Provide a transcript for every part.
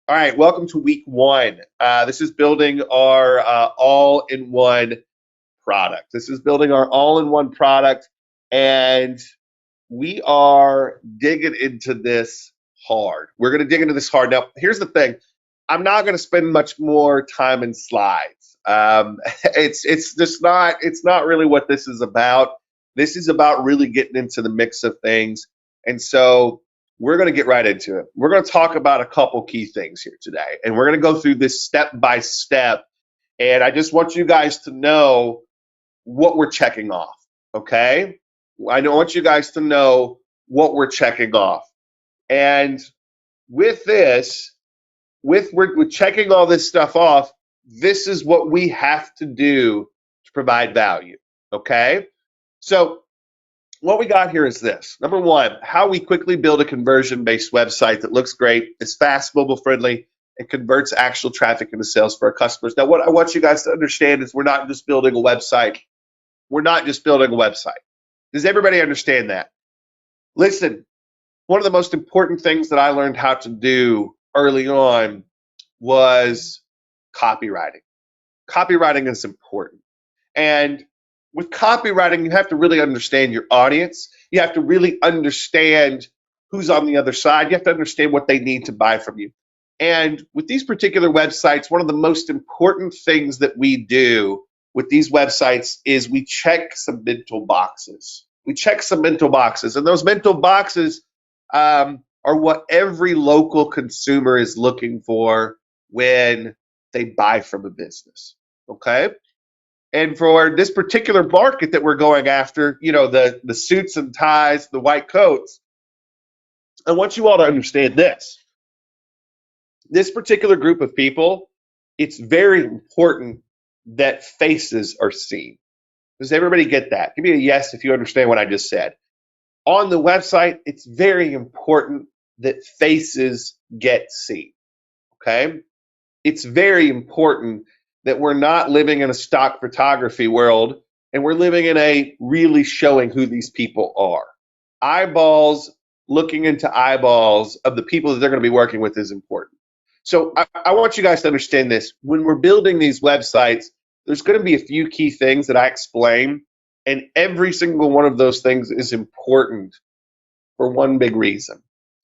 All right, welcome to week one. This is building our all-in-one product. This is building our all-in-one product, and we are digging into this hard. We're going to dig into this hard. Now, here's the thing. I'm not going to spend much more time in slides. It's just not. It's not really what this is about. This is about really getting into the mix of things, and so we're going to get right into it. We're going to talk about a couple key things here today, and we're going to go through this step by step. And I just want you guys to know what we're checking off. Okay, want you guys to know what we're checking off, and with this with checking all this stuff off, this is what we have to do to provide value. Okay? So, what we got here is this. Number one, how we quickly build a conversion based website that looks great, is fast, mobile friendly, and converts actual traffic into sales for our customers. Now, what I want you guys to understand is we're not just building a website. We're not just building a website. Does everybody understand that? Listen, one of the most important things that I learned how to do early on was copywriting. Copywriting is important. And with copywriting, you have to really understand your audience. You have to really understand who's on the other side. You have to understand what they need to buy from you. And with these particular websites, one of the most important things that we do with these websites is we check some mental boxes. We check some mental boxes, and those mental boxes are what every local consumer is looking for when they buy from a business. Okay. And for this particular market that we're going after, the suits and ties, the white coats, I want you all to understand this. This particular group of people, it's very important that faces are seen. Does everybody get that? Give me a yes if you understand what I just said. On the website, it's very important that faces get seen. Okay? It's very important that we're not living in a stock photography world and we're living in a really showing who these people are. Eyeballs, looking into eyeballs of the people that they're going to be working with is important. So I want you guys to understand this. When we're building these websites, there's going to be a few key things that I explain, and every single one of those things is important for one big reason,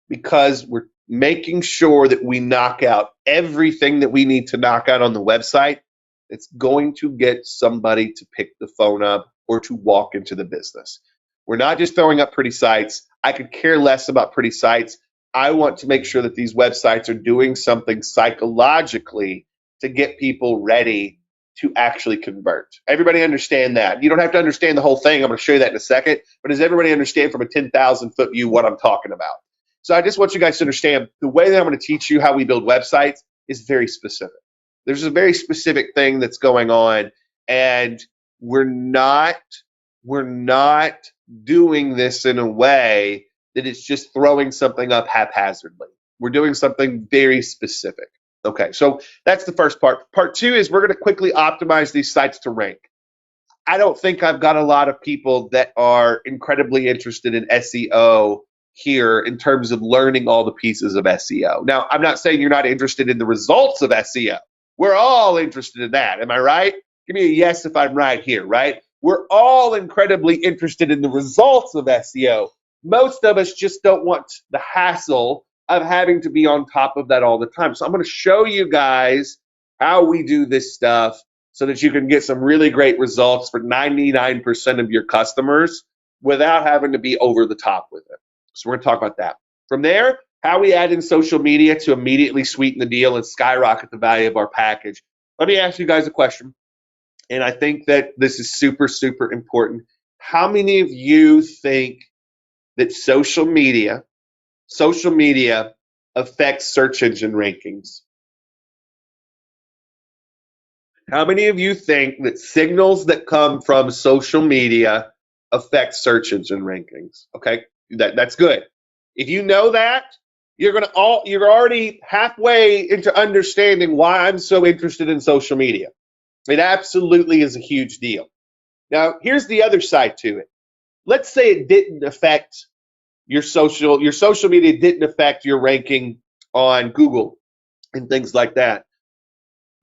because we're making sure that we knock out everything that we need to knock out on the website that's going to get somebody to pick the phone up or to walk into the business. We're not just throwing up pretty sites. I could care less about pretty sites. I want to make sure that these websites are doing something psychologically to get people ready to actually convert. Everybody understand that? You don't have to understand the whole thing. I'm going to show you that in a second. But does everybody understand from a 10,000 foot view what I'm talking about? So I just want you guys to understand the way that I'm going to teach you how we build websites is very specific. There's a very specific thing that's going on, and we're not doing this in a way that it's just throwing something up haphazardly. We're doing something very specific. Okay, so that's the first part. Part two is we're going to quickly optimize these sites to rank. I don't think I've got a lot of people that are incredibly interested in SEO here in terms of learning all the pieces of SEO. Now, I'm not saying you're not interested in the results of SEO. We're all interested in that. Am I right? Give me a yes if I'm right here, right? We're all incredibly interested in the results of SEO. Most of us just don't want the hassle of having to be on top of that all the time. So I'm going to show you guys how we do this stuff so that you can get some really great results for 99% of your customers without having to be over the top with it. So we're going to talk about that. From there, how we add in social media to immediately sweeten the deal and skyrocket the value of our package. Let me ask you guys a question, and I think that this is super, super important. How many of you think that social media affects search engine rankings? How many of you think that signals that come from social media affect search engine rankings? Okay, that's good. If you know that, you're already halfway into understanding why I'm so interested in social media. It absolutely is a huge deal. Now, here's the other side to it. Let's say it didn't affect your social media didn't affect your ranking on Google. and things like that.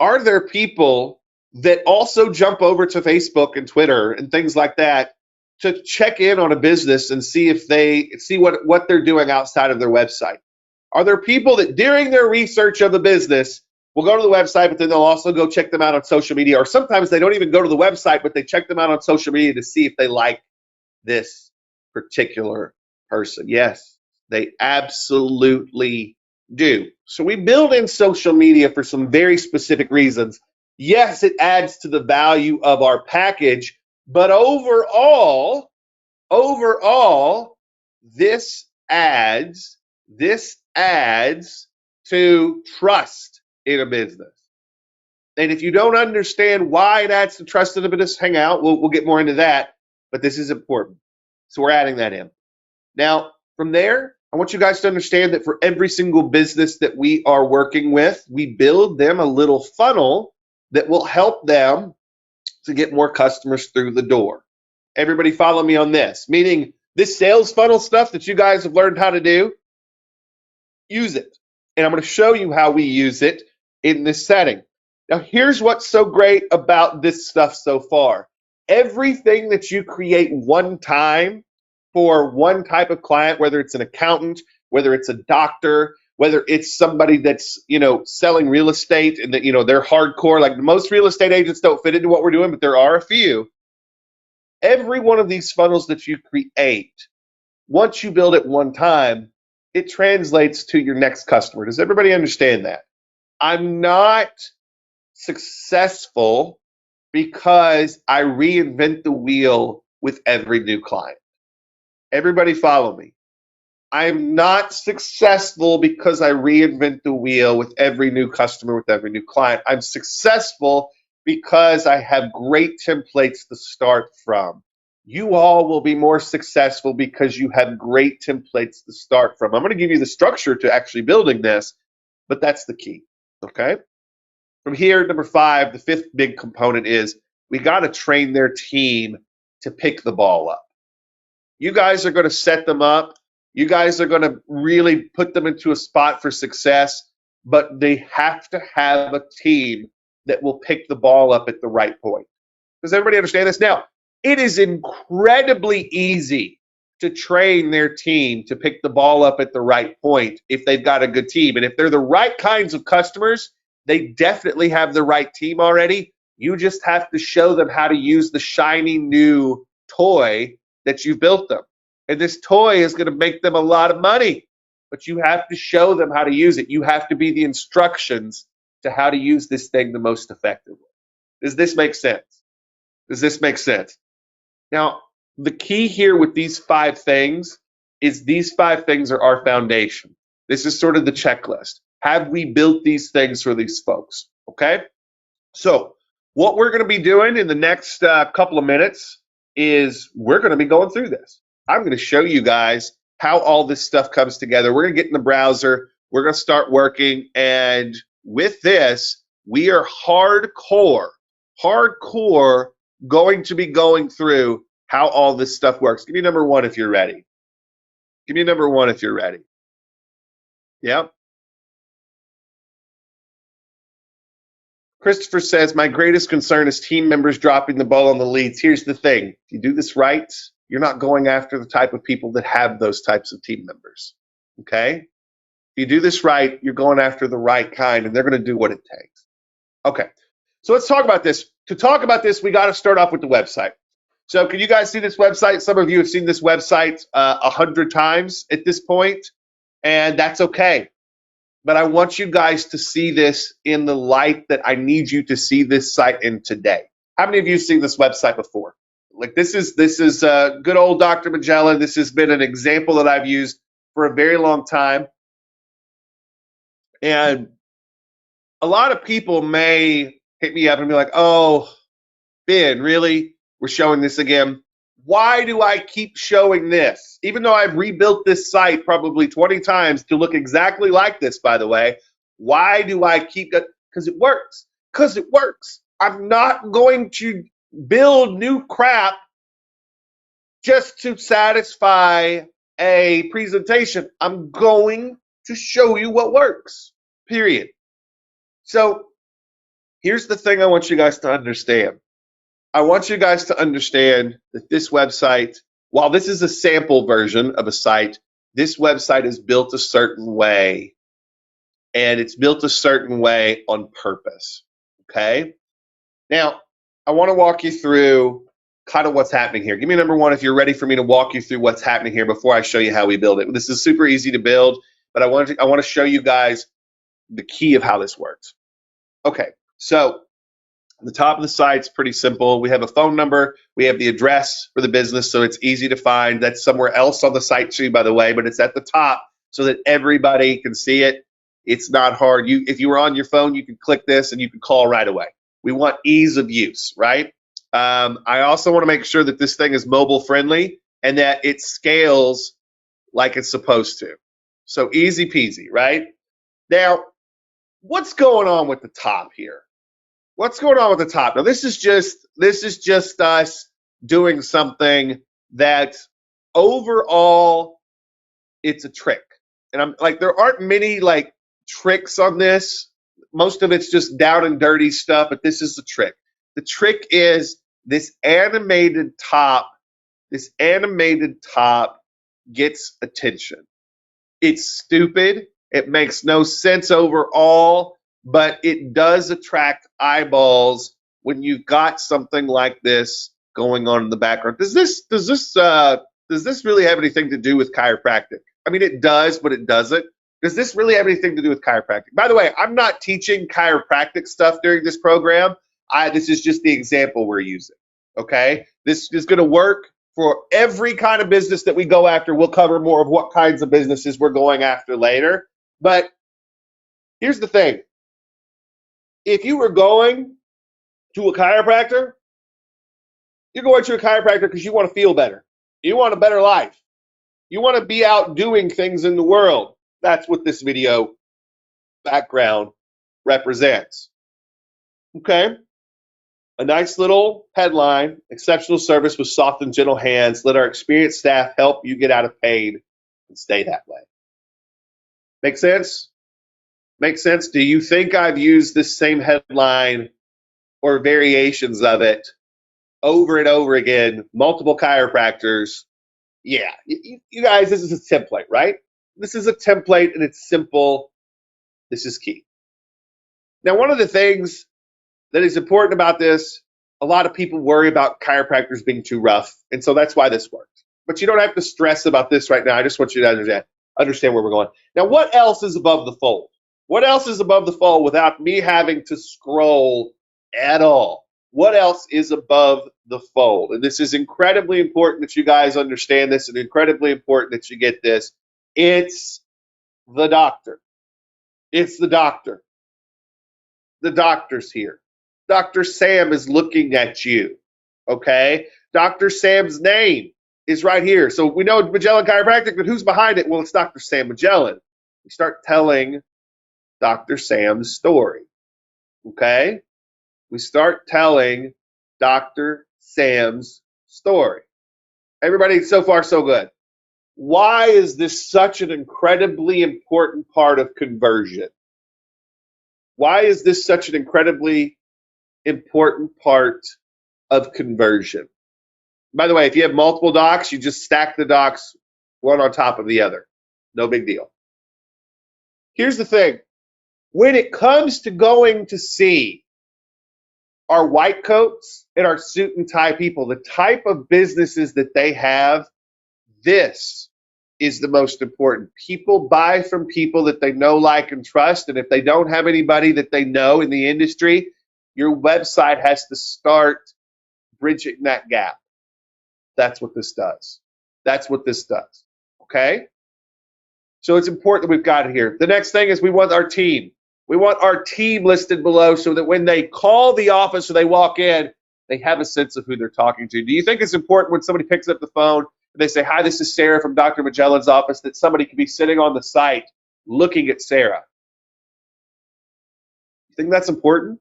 Are there people that also jump over to Facebook and Twitter and things like that to check in on a business and see if they see what they're doing outside of their website? Are there people that during their research of the business will go to the website, but then they'll also go check them out on social media? Or sometimes they don't even go to the website, but they check them out on social media to see if they like this particular person. Yes, they absolutely do. So we build in social media for some very specific reasons. Yes, it adds to the value of our package, but overall, this adds to trust in a business. And if you don't understand why it adds to trust in a business, hang out. We'll get more into that, but this is important. So we're adding that in. Now, from there, I want you guys to understand that for every single business that we are working with, we build them a little funnel that will help them to get more customers through the door. Everybody follow me on this, meaning this sales funnel stuff that you guys have learned how to do, use it. And I'm going to show you how we use it in this setting. Now, here's what's so great about this stuff so far. Everything that you create one time for one type of client, whether it's an accountant, whether it's a doctor, whether it's somebody that's, selling real estate and that, they're hardcore, like most real estate agents don't fit into what we're doing, but there are a few. Every one of these funnels that you create, once you build it one time, it translates to your next customer. Does everybody understand that? I'm not successful because I reinvent the wheel with every new client. Everybody follow me. I'm not successful because I reinvent the wheel with every new customer, with every new client. I'm successful because I have great templates to start from. You all will be more successful because you have great templates to start from. I'm going to give you the structure to actually building this, but that's the key, okay? From here, number 5, the 5th big component is we got to train their team to pick the ball up. You guys are going to set them up. You guys are going to really put them into a spot for success, but they have to have a team that will pick the ball up at the right point. Does everybody understand this? Now, it is incredibly easy to train their team to pick the ball up at the right point if they've got a good team. And if they're the right kinds of customers, they definitely have the right team already. You just have to show them how to use the shiny new toy that you've built them. And this toy is going to make them a lot of money, but you have to show them how to use it. You have to be the instructions to how to use this thing the most effectively. Does this make sense? Does this make sense? Now, the key here with these 5 things is these 5 things are our foundation. This is sort of the checklist. Have we built these things for these folks? Okay? So, what we're going to be doing in the next couple of minutes is we're going to be going through this. I'm going to show you guys how all this stuff comes together. We're going to get in the browser. We're going to start working. And with this, we are hardcore going to be going through how all this stuff works. Give me number 1 if you're ready. Give me number 1 if you're ready. Yep. Christopher says, my greatest concern is team members dropping the ball on the leads. Here's the thing. If you do this right, you're not going after the type of people that have those types of team members. Okay? If you do this right, you're going after the right kind, and they're going to do what it takes. Okay. So let's talk about this. To talk about this, we got to start off with the website. So can you guys see this website? Some of you have seen this website 100 times at this point, and that's okay. But I want you guys to see this in the light that I need you to see this site in today. How many of you have seen this website before? Like this is good old Dr. Magellan. This has been an example that I've used for a very long time. And a lot of people may hit me up and be like, oh, Ben, really? We're showing this again. Why do I keep showing this? Even though I've rebuilt this site probably 20 times to look exactly like this, by the way, why do I keep it? Because it works. Because it works. I'm not going to build new crap just to satisfy a presentation. I'm going to show you what works, period. So here's the thing I want you guys to understand. I want you guys to understand that this website, while this is a sample version of a site, this website is built a certain way, and it's built a certain way on purpose. Okay? Now, I want to walk you through kind of what's happening here. Give me number one if you're ready for me to walk you through what's happening here before I show you how we build it. This is super easy to build, but I want to show you guys the key of how this works. Okay, so the top of the site's pretty simple. We have a phone number. We have the address for the business, so it's easy to find. That's somewhere else on the site too, by the way, but it's at the top so that everybody can see it. It's not hard. If you were on your phone, you can click this and you can call right away. We want ease of use, right? I also want to make sure that this thing is mobile friendly and that it scales like it's supposed to. So easy peasy, right? Now, what's going on with the top here? What's going on with the top? Now, this is just us doing something that overall it's a trick. And I'm like, there aren't many like tricks on this. Most of it's just down and dirty stuff, but this is the trick. The trick is this animated top gets attention. It's stupid. It makes no sense overall, but it does attract eyeballs when you've got something like this going on in the background. Does this really have anything to do with chiropractic? I mean, it does, but it doesn't. Does this really have anything to do with chiropractic? By the way, I'm not teaching chiropractic stuff during this program. This is just the example we're using. Okay, this is going to work for every kind of business that we go after. We'll cover more of what kinds of businesses we're going after later. But here's the thing. If you were going to a chiropractor, you're going to a chiropractor because you want to feel better. You want a better life. You want to be out doing things in the world. That's what this video background represents. Okay? A nice little headline, exceptional service with soft and gentle hands. Let our experienced staff help you get out of pain and stay that way. Make sense? Make sense? Do you think I've used this same headline or variations of it over and over again, multiple chiropractors? Yeah, you guys, this is a template, right? This is a template and it's simple. This is key. Now, one of the things that is important about this, a lot of people worry about chiropractors being too rough, and so that's why this works. But you don't have to stress about this right now. I just want you to understand where we're going. Now, what else is above the fold? What else is above the fold without me having to scroll at all? What else is above the fold? And this is incredibly important that you guys understand this, and incredibly important that you get this. It's the doctor. It's the doctor. The doctor's here. Dr. Sam is looking at you. Okay? Dr. Sam's name is right here. So we know Magellan Chiropractic, but who's behind it? Well, it's Dr. Sam Magellan. We start telling Dr. Sam's story. Okay? We start telling Dr. Sam's story. Everybody, so far, so good. Why is this such an incredibly important part of conversion? Why is this such an incredibly important part of conversion? By the way, if you have multiple docs, you just stack the docs one on top of the other. No big deal. Here's the thing. When it comes to going to see our white coats and our suit and tie people, the type of businesses that they have, this is the most important. People buy from people that they know, like, and trust. And if they don't have anybody that they know in the industry, your website has to start bridging that gap. That's what this does. That's what this does. Okay? So it's important that we've got it here. The next thing is we want our team. We want our team listed below so that when they call the office or they walk in, they have a sense of who they're talking to. Do you think it's important when somebody picks up the phone and they say, "Hi, this is Sarah from Dr. Magellan's office," that somebody can be sitting on the site looking at Sarah? You think that's important?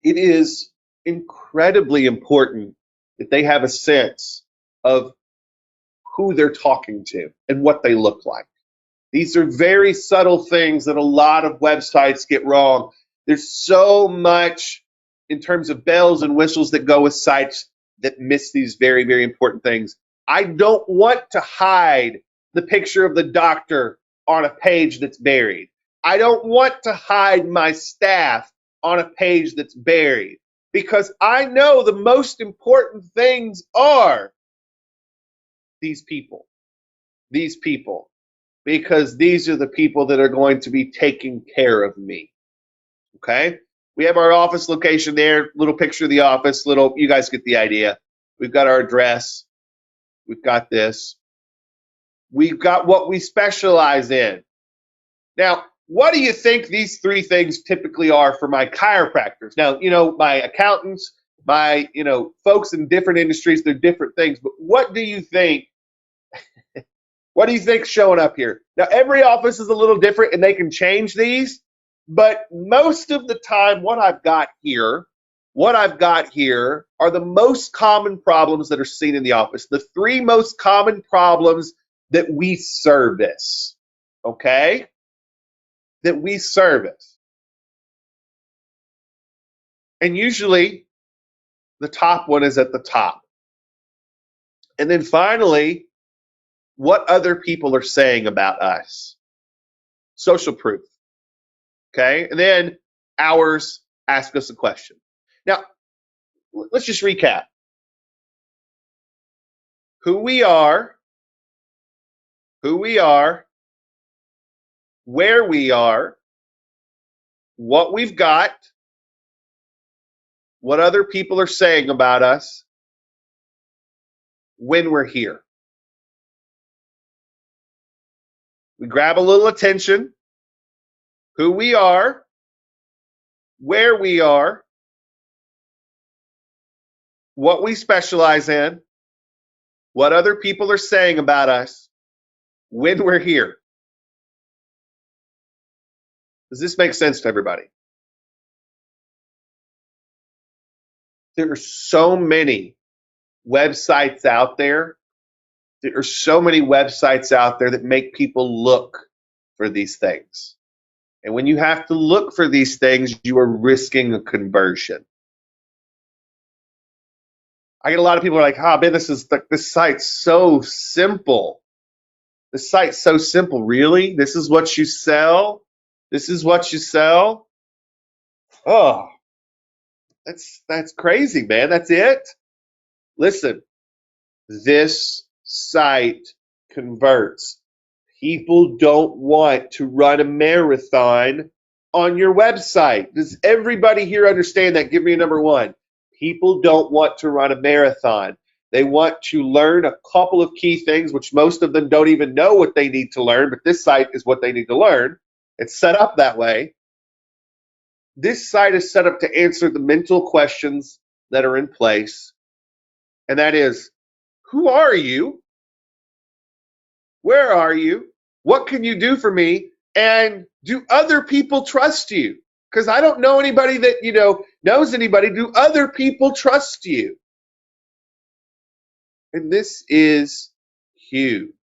It is incredibly important that they have a sense of who they're talking to and what they look like. These are very subtle things that a lot of websites get wrong. There's so much in terms of bells and whistles that go with sites that miss these very, very important things. I don't want to hide the picture of the doctor on a page that's buried. I don't want to hide my staff on a page that's buried, because I know the most important things are these people, because these are the people that are going to be taking care of me. Okay? We have our office location there, little picture of the office, you guys get the idea. We've got our address. We've got this. We've got what we specialize in. Now, what do you think these three things typically are for my chiropractors? Now, my accountants, my, folks in different industries, they're different things, but what do you think? What do you think's showing up here? Now, every office is a little different and they can change these, but most of the time what I've got here are the most common problems that are seen in the office. The three most common problems that we service, okay? That we service. And usually the top one is at the top. And then finally, what other people are saying about us. Social proof. Okay? And then ours, ask us a question. Now, let's just recap. Who we are, where we are, what we've got, what other people are saying about us, when we're here. We grab a little attention, who we are, where we are, what we specialize in, what other people are saying about us, when we're here. Does this make sense to everybody? There are so many websites out there. There are so many websites out there that make people look for these things. And when you have to look for these things, you are risking a conversion. I get a lot of people who are like, man, this site's so simple. This site's so simple. Really? This is what you sell? This is what you sell? Oh, that's crazy, man. That's it? Listen, this site converts. People don't want to run a marathon on your website. Does everybody here understand that? Give me a number one. People don't want to run a marathon. They want to learn a couple of key things, which most of them don't even know what they need to learn, but this site is what they need to learn. It's set up that way. This site is set up to answer the mental questions that are in place. And that is, who are you? Where are you? What can you do for me? And do other people trust you? Because I don't know anybody that, knows anybody. Do other people trust you? And this is huge.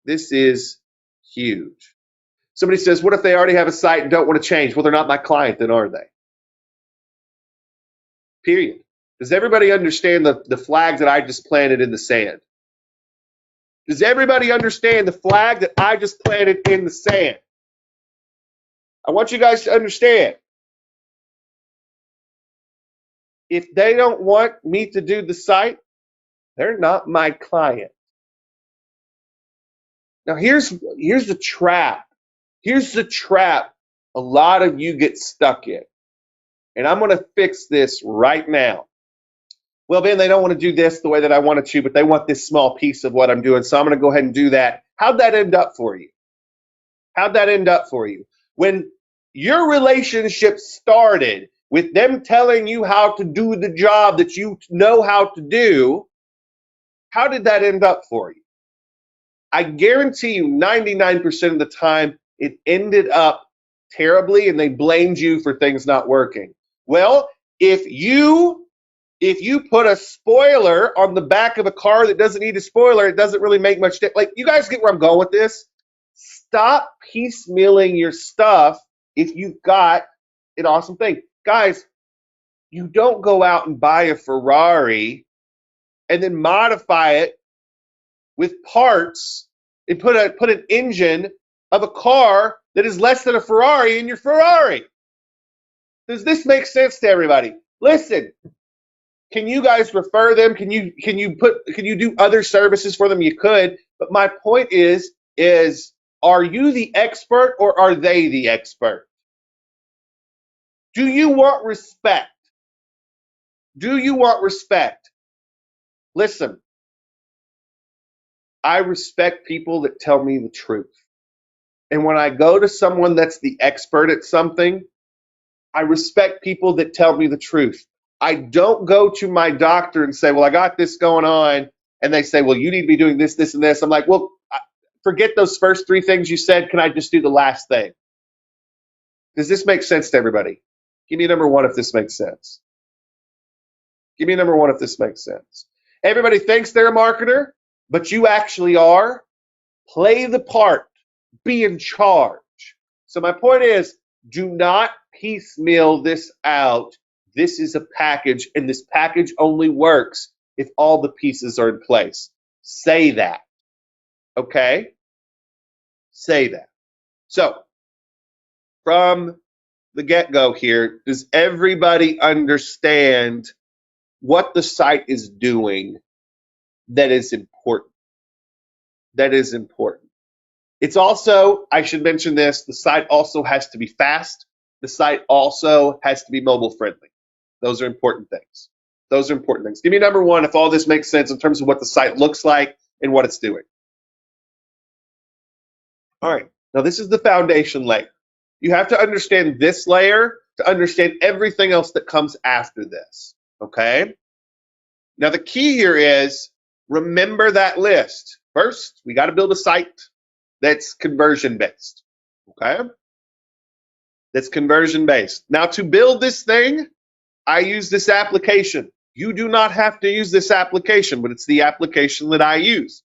This is huge. Somebody says, what if they already have a site and don't want to change? Well, they're not my client, then are they? Period. Does everybody understand the flag that I just planted in the sand? Does everybody understand the flag that I just planted in the sand? I want you guys to understand. If they don't want me to do the site, they're not my client. Now here's the trap. Here's the trap a lot of you get stuck in. And I'm going to fix this right now. Well, Ben, they don't want to do this the way that I want it to, but they want this small piece of what I'm doing, so I'm going to go ahead and do that. How'd that end up for you? How'd that end up for you? When your relationship started with them telling you how to do the job that you know how to do, how did that end up for you? I guarantee you 99% of the time it ended up terribly and they blamed you for things not working. Well, if you put a spoiler on the back of a car that doesn't need a spoiler, it doesn't really make much difference. Like, you guys get where I'm going with this? Stop piecemealing your stuff if you've got an awesome thing. Guys, you don't go out and buy a Ferrari and then modify it with parts and put an engine of a car that is less than a Ferrari in your Ferrari. Does this make sense to everybody? Listen, can you guys refer them? Can you do other services for them? You could, but my point is are you the expert or are they the expert? Do you want respect? Do you want respect? Listen, I respect people that tell me the truth. And when I go to someone that's the expert at something, I respect people that tell me the truth. I don't go to my doctor and say, well, I got this going on. And they say, well, you need to be doing this, this, and this. I'm like, well, forget those first three things you said. Can I just do the last thing? Does this make sense to everybody? Give me a number one if this makes sense. Give me a number one if this makes sense. Everybody thinks they're a marketer, but you actually are. Play the part. Be in charge. So my point is, do not piecemeal this out. This is a package, and this package only works if all the pieces are in place. Say that. Okay? Say that. So, from the get-go here, does everybody understand what the site is doing that is important? That is important. It's also, I should mention this, the site also has to be fast. The site also has to be mobile friendly. Those are important things. Those are important things. Give me number one if all this makes sense in terms of what the site looks like and what it's doing. All right, now this is the foundation layer. You have to understand this layer to understand everything else that comes after this, okay? Now the key here is, remember that list. First, we got to build a site that's conversion based, okay? That's conversion based. Now to build this thing, I use this application. You do not have to use this application, but it's the application that I use.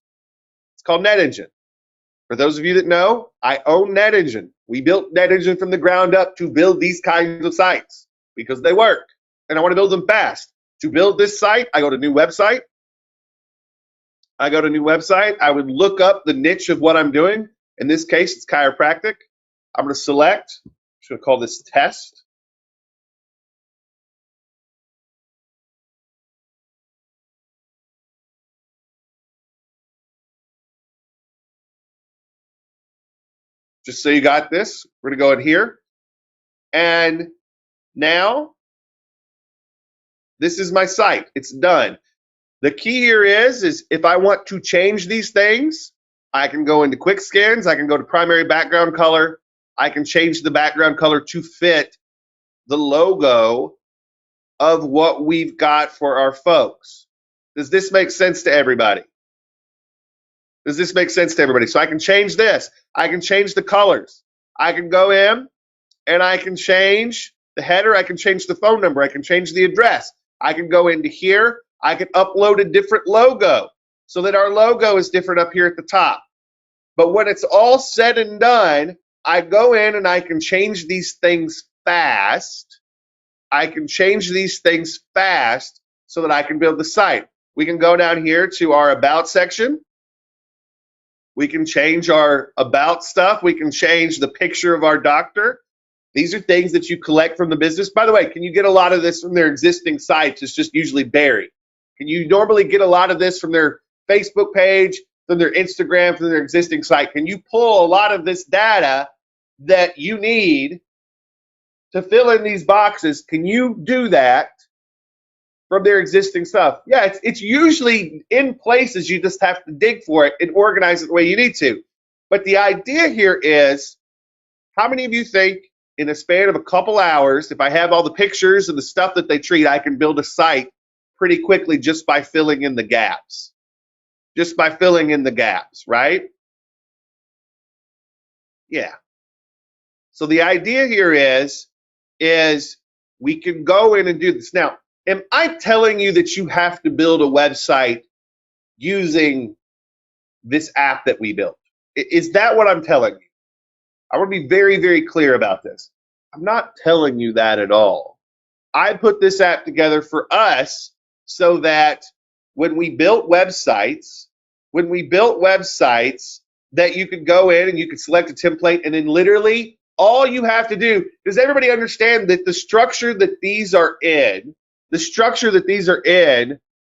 It's called NetEngine. For those of you that know, I own NetEngine. We built NetEngine from the ground up to build these kinds of sites because they work, and I want to build them fast. To build this site, I go to new website. I go to new website. I would look up the niche of what I'm doing. In this case, it's chiropractic. I'm going to select. I'm just going to call this test. Just so you got this, we're going to go in here. And now, this is my site. It's done. The key here is if I want to change these things, I can go into quick scans. I can go to primary background color. I can change the background color to fit the logo of what we've got for our folks. Does this make sense to everybody? Does this make sense to everybody? So I can change this. I can change the colors. I can go in and I can change the header. I can change the phone number. I can change the address. I can go into here. I can upload a different logo so that our logo is different up here at the top. But when it's all said and done, I go in and I can change these things fast. I can change these things fast so that I can build the site. We can go down here to our About section. We can change our About stuff. We can change the picture of our doctor. These are things that you collect from the business. By the way, can you get a lot of this from their existing sites? It's just usually buried. Can you normally get a lot of this from their Facebook page, from their Instagram, from their existing site? Can you pull a lot of this data that you need to fill in these boxes? Can you do that from their existing stuff? Yeah, it's usually in places. You just have to dig for it and organize it the way you need to. But the idea here is, how many of you think in a span of a couple hours, if I have all the pictures and the stuff that they treat, I can build a site pretty quickly just by filling in the gaps? Just by filling in the gaps, right? Yeah. So the idea here is we can go in and do this. Now, am I telling you that you have to build a website using this app that we built? Is that what I'm telling you? I want to be very, very clear about this. I'm not telling you that at all. I put this app together for us so that when we built websites, that you could go in and you could select a template, and then literally all you have to do, does everybody understand that the structure that these are in,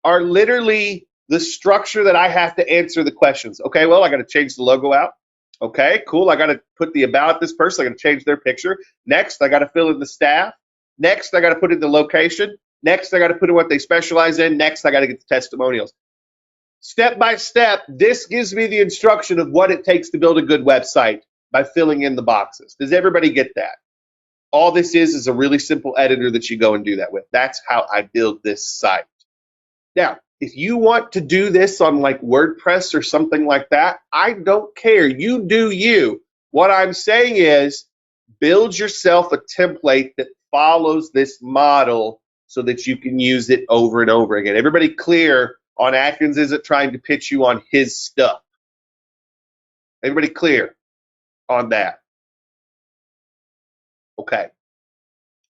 are literally the structure that I have to answer the questions. Okay, well, I got to change the logo out. Okay, cool. I got to put the about this person. I got to change their picture. Next, I got to fill in the staff. Next, I got to put in the location. Next, I got to put in what they specialize in. Next, I got to get the testimonials. Step by step, this gives me the instruction of what it takes to build a good website by filling in the boxes. Does everybody get that? All this is a really simple editor that you go and do that with. That's how I build this site. Now, if you want to do this on like WordPress or something like that, I don't care. You do you. What I'm saying is build yourself a template that follows this model so that you can use it over and over again. Everybody clear on Atkins isn't trying to pitch you on his stuff. Everybody clear on that? Okay,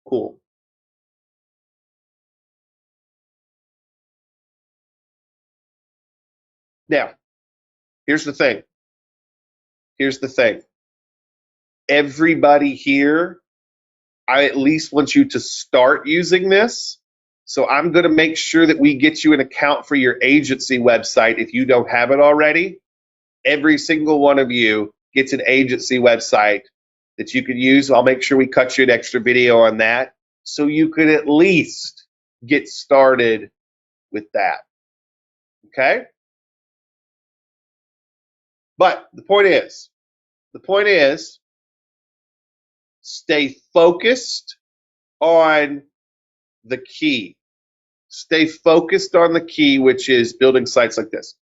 cool. Now, here's the thing. Everybody here, I at least want you to start using this. So I'm going to make sure that we get you an account for your agency website if you don't have it already. Every single one of you gets an agency website that you can use. I'll make sure we cut you an extra video on that so you could at least get started with that. Okay? But the point is, stay focused on the key. Stay focused on the key, which is building sites like this.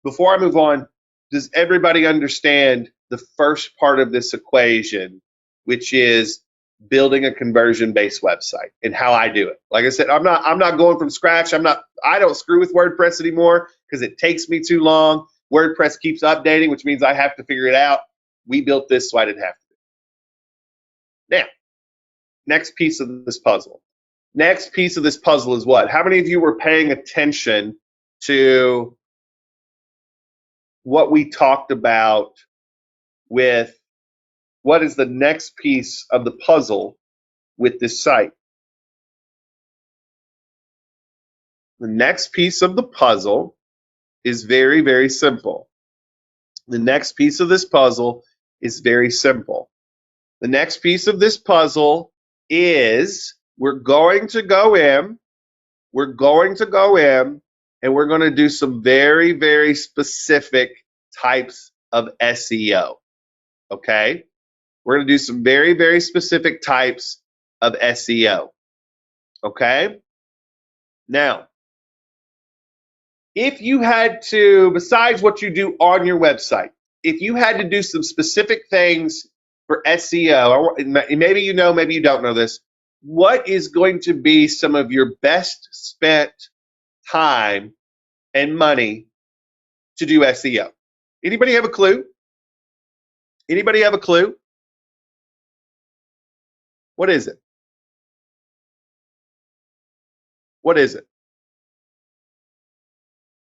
Before I move on, does everybody understand the first part of this equation, which is building a conversion-based website and how I do it? Like I said, I'm not going from scratch. I don't screw with WordPress anymore because it takes me too long. WordPress keeps updating, which means I have to figure it out. We built this so I didn't have to. Now, next piece of this puzzle. Next piece of this puzzle is what? How many of you were paying attention to what we talked about with what is the next piece of the puzzle with this site? The next piece of the puzzle is very, very simple. The next piece of this puzzle is very simple. The next piece of this puzzle is we're going to go in and we're going to do some very, very specific types of SEO. Okay? We're going to do some very, very specific types of SEO. Okay? Now, if you had to, besides what you do on your website, if you had to do some specific things for SEO, maybe you know, maybe you don't know this, what is going to be some of your best spent time and money to do SEO? Anybody have a clue? Anybody have a clue? What is it? What is it?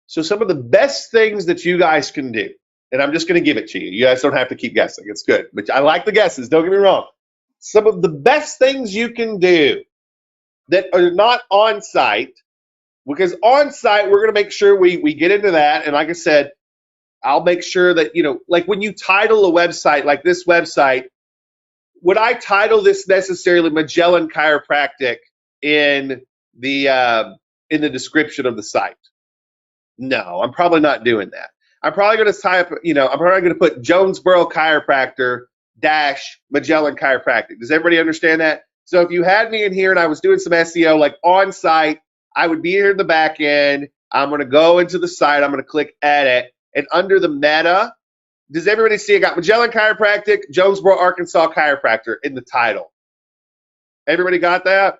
So some of the best things that you guys can do, and I'm just going to give it to you. You guys don't have to keep guessing. It's good. But I like the guesses. Don't get me wrong. Some of the best things you can do that are not on site, because on site, we're going to make sure we get into that. And like I said, I'll make sure that, like when you title a website like this website, would I title this necessarily Magellan Chiropractic in the description of the site? No, I'm probably not doing that. I'm probably going to type, I'm probably going to put Jonesboro Chiropractor dash Magellan Chiropractic. Does everybody understand that? So if you had me in here and I was doing some SEO like on site, I would be here in the back end. I'm going to go into the site. I'm going to click edit. And under the meta, does everybody see I got Magellan Chiropractic, Jonesboro, Arkansas Chiropractor in the title? Everybody got that?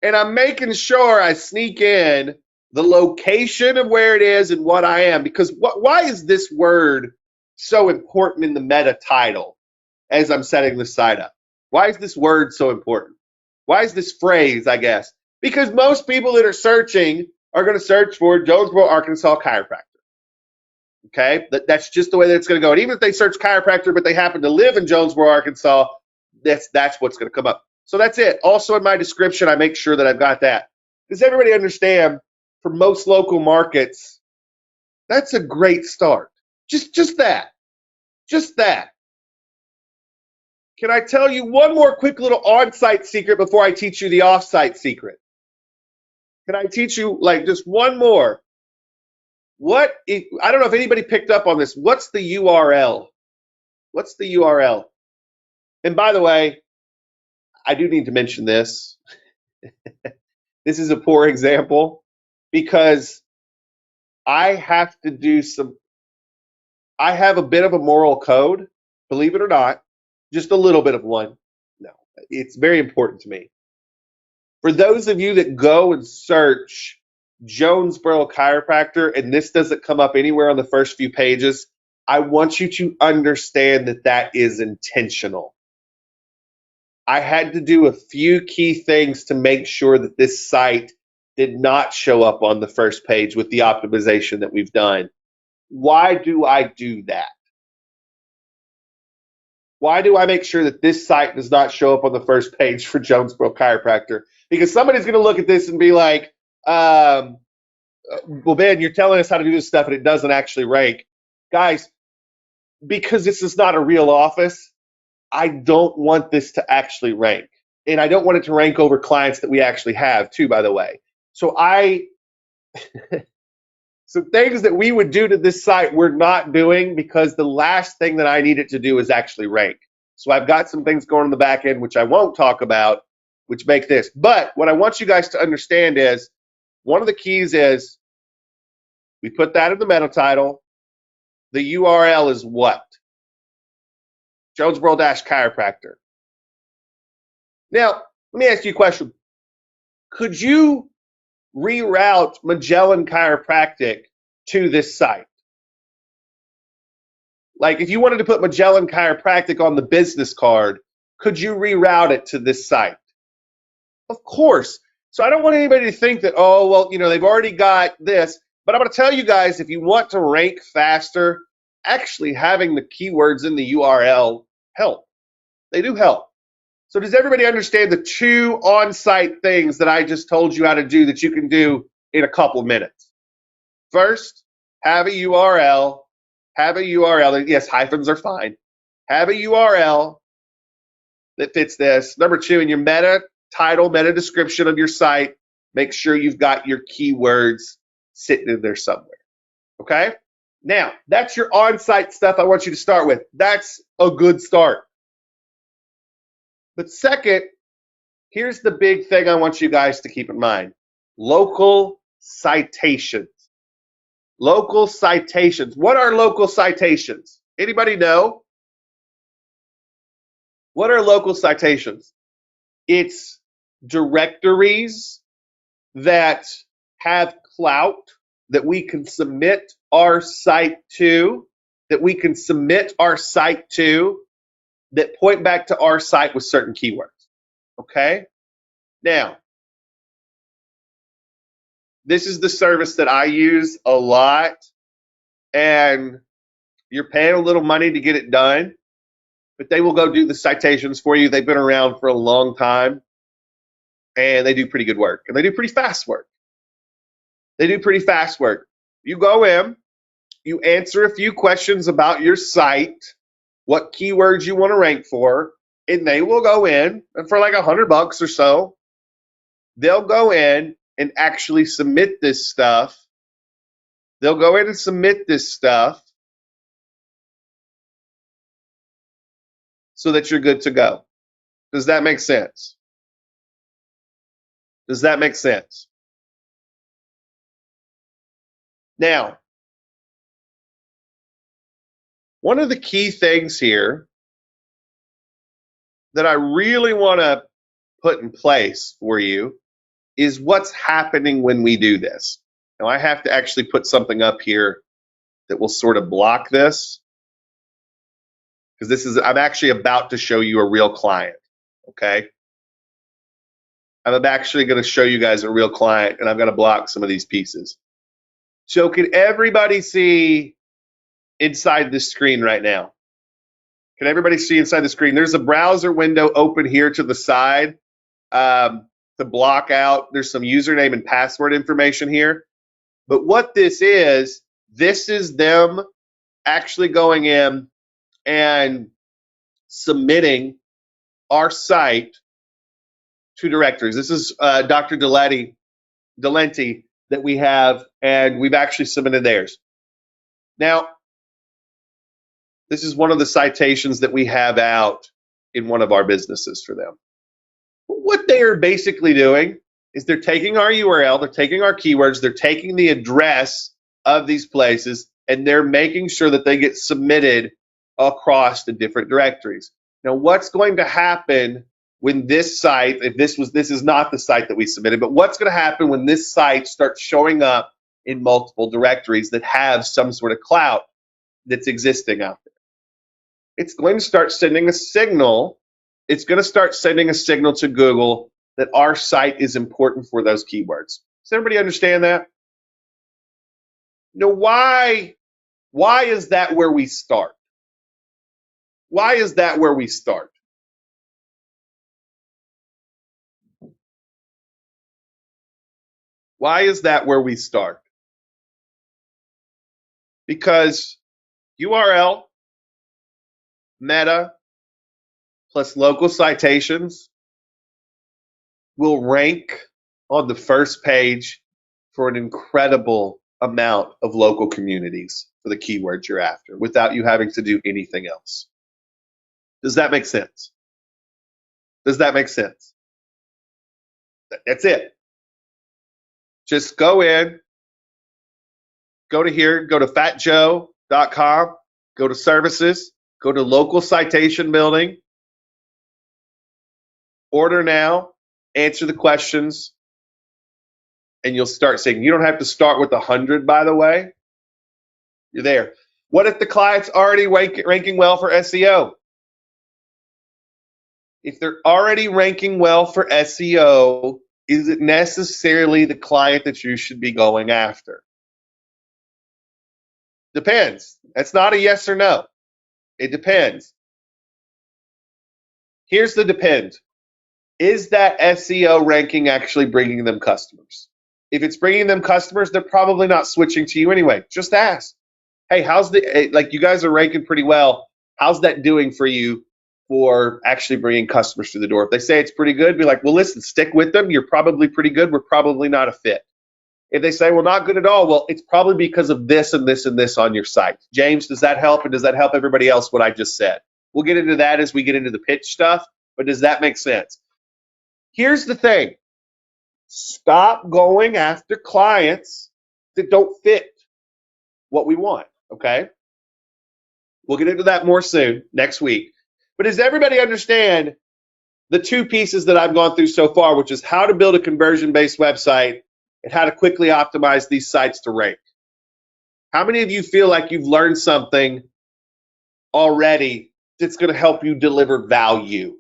And I'm making sure I sneak in the location of where it is and what I am. Because why is this word so important in the meta title as I'm setting the site up? Why is this word so important? Why is this phrase, I guess? Because most people that are searching are going to search for Jonesboro, Arkansas chiropractor. Okay, that's just the way that it's going to go. And even if they search chiropractor, but they happen to live in Jonesboro, Arkansas, that's what's going to come up. So that's it. Also in my description, I make sure that I've got that. Does everybody understand? For most local markets, that's a great start. Just that. Just that. Can I tell you one more quick little on-site secret before I teach you the off-site secret? Can I teach you like just one more? I don't know if anybody picked up on this. What's the URL? What's the URL? And by the way, I do need to mention this. This is a poor example because I have to do I have a bit of a moral code, believe it or not, just a little bit of one. No, it's very important to me. For those of you that go and search Jonesboro chiropractor and this doesn't come up anywhere on the first few pages, I want you to understand that that is intentional. I had to do a few key things to make sure that this site did not show up on the first page with the optimization that we've done. Why do I do that? Why do I make sure that this site does not show up on the first page for Jonesboro Chiropractor? Because somebody's going to look at this and be like, well, Ben, you're telling us how to do this stuff and it doesn't actually rank. Guys, because this is not a real office, I don't want this to actually rank. And I don't want it to rank over clients that we actually have too, by the way. So so things that we would do to this site we're not doing because the last thing that I need it to do is actually rank. So I've got some things going on the back end, which I won't talk about, which make this. But what I want you guys to understand is one of the keys is we put that in the meta title. The URL is what? Jonesboro-chiropractor. Now, let me ask you a question. Could you reroute Magellan Chiropractic to this site? Like if you wanted to put Magellan Chiropractic on the business card, could you reroute it to this site? Of course. So I don't want anybody to think that, oh, well, they've already got this. But I'm going to tell you guys, if you want to rank faster, actually having the keywords in the URL help. They do help. So does everybody understand the two on-site things that I just told you how to do that you can do in a couple minutes? First, have a URL. Have a URL. Yes, hyphens are fine. Have a URL that fits this. Number two, in your meta title, meta description of your site, make sure you've got your keywords sitting in there somewhere. Okay? Now, that's your on-site stuff I want you to start with. That's a good start. But second, here's the big thing I want you guys to keep in mind. Local citations. Local citations. What are local citations? Anybody know? What are local citations? It's directories that have clout that we can submit our site to, that point back to our site with certain keywords. Okay? Now, this is the service that I use a lot, and you're paying a little money to get it done, but they will go do the citations for you. They've been around for a long time, and they do pretty good work, and they do pretty fast work. You go in, you answer a few questions about your site, what keywords you want to rank for, and they will go in, and for like $100 or so, they'll go in and actually submit this stuff. They'll go in and submit this stuff so that you're good to go. Does that make sense? Does that make sense? Now, one of the key things here that I really want to put in place for you is what's happening when we do this. Now, I have to actually put something up here that will sort of block this. because I'm actually about to show you a real client. Okay. I'm actually going to show you guys a real client, and I'm going to block some of these pieces. So can everybody see inside this screen right now? Can everybody see inside the screen? There's a browser window open here to the side to block out. There's some username and password information here. But what this is them actually going in and submitting our site to directories. This is Dr. Delenti that we have, and we've actually submitted theirs. Now, this is one of the citations that we have out in one of our businesses for them. What they are basically doing is they're taking our URL, they're taking our keywords, they're taking the address of these places, and they're making sure that they get submitted across the different directories. Now, what's going to happen when this site, this is not the site that we submitted, but what's going to happen when this site starts showing up in multiple directories that have some sort of clout that's existing out there? It's going to start sending a signal. It's going to start sending a signal to Google that our site is important for those keywords. Does everybody understand that? Now, why is that where we start? Why is that where we start? Why is that where we start? Because URL, meta, plus local citations will rank on the first page for an incredible amount of local communities for the keywords you're after without you having to do anything else. Does that make sense? Does that make sense? That's it. Just go in, go to here, go to fatjoe.com, go to services, go to local citation building, order now, answer the questions, and you'll start seeing. You don't have to start with 100, by the way. You're there. What if the client's already ranking well for SEO? If they're already ranking well for SEO, is it necessarily the client that you should be going after? Depends. That's not a yes or no. It depends. Here's the depend. Is that SEO ranking actually bringing them customers? If it's bringing them customers, they're probably not switching to you anyway. Just ask. Hey, you guys are ranking pretty well. How's that doing for you for actually bringing customers through the door? If they say it's pretty good, be like, well, listen, stick with them. You're probably pretty good. We're probably not a fit. If they say, well, not good at all, well, it's probably because of this and this and this on your site. James, does that help? And does that help everybody else what I just said? We'll get into that as we get into the pitch stuff, but does that make sense? Here's the thing. Stop going after clients that don't fit what we want, okay? We'll get into that more soon, next week. But does everybody understand the two pieces that I've gone through so far, which is how to build a conversion-based website and how to quickly optimize these sites to rank? How many of you feel like you've learned something already that's going to help you deliver value?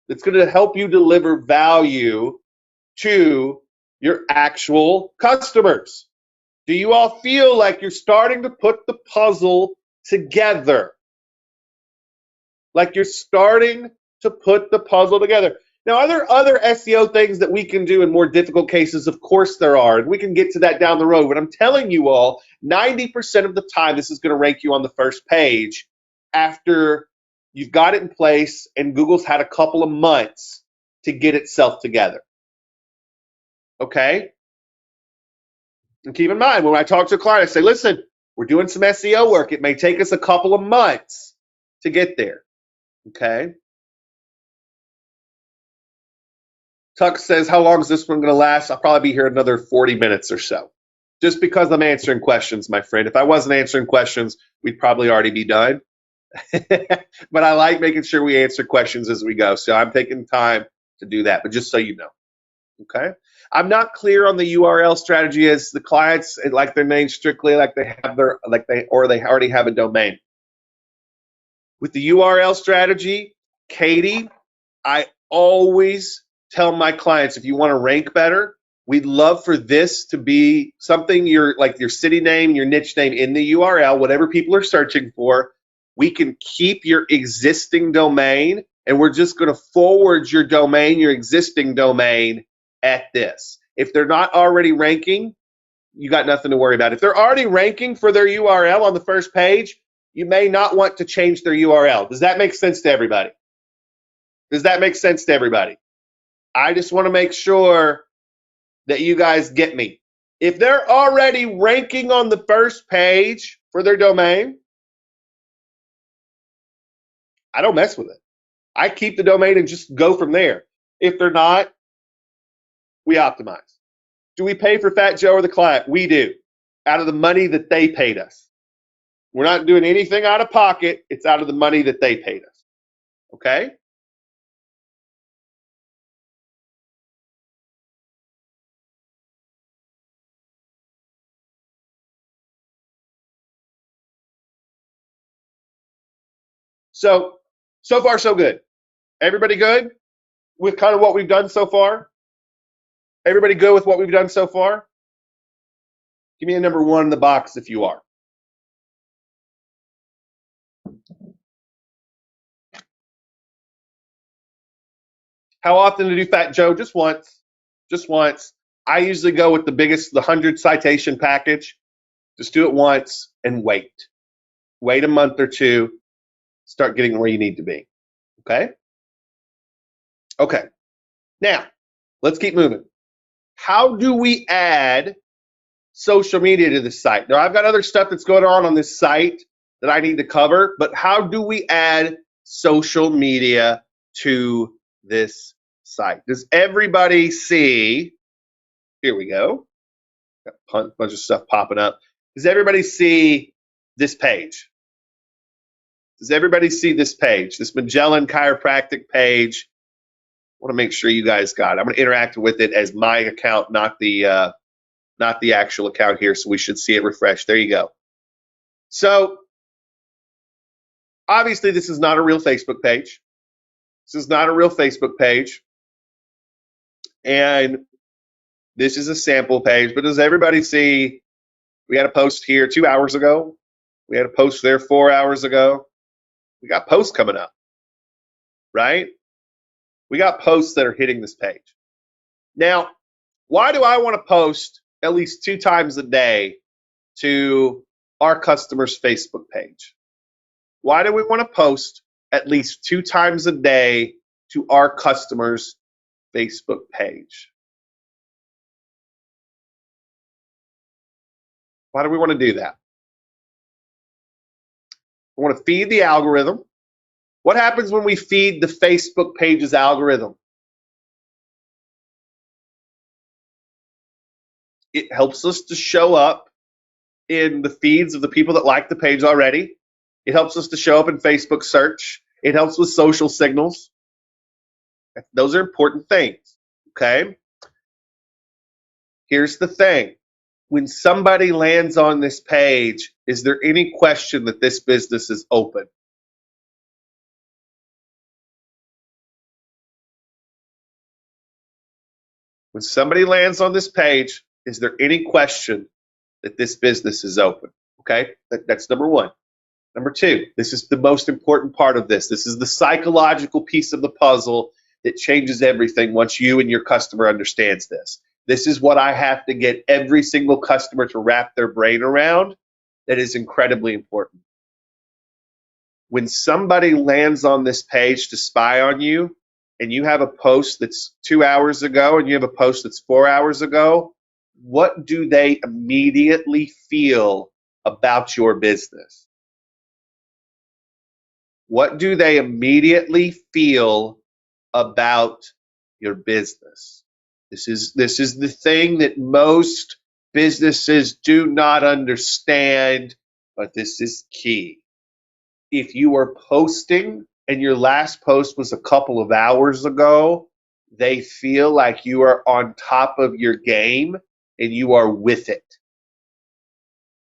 That's going to help you deliver value to your actual customers. Do you all feel like you're starting to put the puzzle together? Like you're starting to put the puzzle together. Now, are there other SEO things that we can do in more difficult cases? Of course there are, and we can get to that down the road. But I'm telling you all, 90% of the time, this is going to rank you on the first page after you've got it in place and Google's had a couple of months to get itself together. Okay? And keep in mind, when I talk to a client, I say, listen, we're doing some SEO work. It may take us a couple of months to get there. Okay? Tuck says, how long is this one going to last? I'll probably be here another 40 minutes or so. Just because I'm answering questions, my friend. If I wasn't answering questions, we'd probably already be done. But I like making sure we answer questions as we go. So I'm taking time to do that. But just so you know. Okay? I'm not clear on the URL strategy as the clients like their name strictly like they already have a domain. With the URL strategy, Katie, I always tell my clients, if you want to rank better, we'd love for this to be something like your city name, your niche name in the URL, whatever people are searching for. We can keep your existing domain, and we're just going to forward your domain, your existing domain at this. If they're not already ranking, you got nothing to worry about. If they're already ranking for their URL on the first page, you may not want to change their URL. Does that make sense to everybody? Does that make sense to everybody? I just want to make sure that you guys get me. If they're already ranking on the first page for their domain, I don't mess with it. I keep the domain and just go from there. If they're not, we optimize. Do we pay for Fat Joe or the client? We do, out of the money that they paid us. We're not doing anything out of pocket. It's out of the money that they paid us. Okay? So far, so good. Everybody good with kind of what we've done so far? Everybody good with what we've done so far? Give me a number 1 in the box if you are. How often to do Fat Joe? Just once. Just once. I usually go with the biggest, the 100 citation package. Just do it once and wait. Wait a month or two. Start getting where you need to be. Okay? Okay. Now, let's keep moving. How do we add social media to this site? Now, I've got other stuff that's going on this site that I need to cover, but how do we add social media to this site? Does everybody see? Here we go. Got a bunch of stuff popping up. Does everybody see this page? Does everybody see this page? This Magellan Chiropractic page. I want to make sure you guys got it. I'm going to interact with it as my account, not the actual account here. So we should see it refresh. There you go. So obviously, this is not a real Facebook page. This is not a real Facebook page. And this is a sample page. But does everybody see we had a post here 2 hours ago? We had a post there 4 hours ago. We got posts coming up, right? We got posts that are hitting this page. Now, why do I want to post at least 2 times a day to our customers' Facebook page? Why do we want to post at least 2 times a day to our customers' Facebook page? Why do we want to do that? We want to feed the algorithm. What happens when we feed the Facebook page's algorithm? It helps us to show up in the feeds of the people that like the page already. It helps us to show up in Facebook search. It helps with social signals. Those are important things, okay? Here's the thing. When somebody lands on this page, is there any question that this business is open? When somebody lands on this page, is there any question that this business is open? Okay, that's number 1. Number 2, this is the most important part of this. This is the psychological piece of the puzzle that changes everything once you and your customer understands this. This is what I have to get every single customer to wrap their brain around. That is incredibly important. When somebody lands on this page to spy on you, and you have a post that's 2 hours ago and you have a post that's 4 hours ago, what do they immediately feel about your business? What do they immediately feel about your business? This is the thing that most businesses do not understand, but this is key. If you are posting and your last post was a couple of hours ago, they feel like you are on top of your game and you are with it.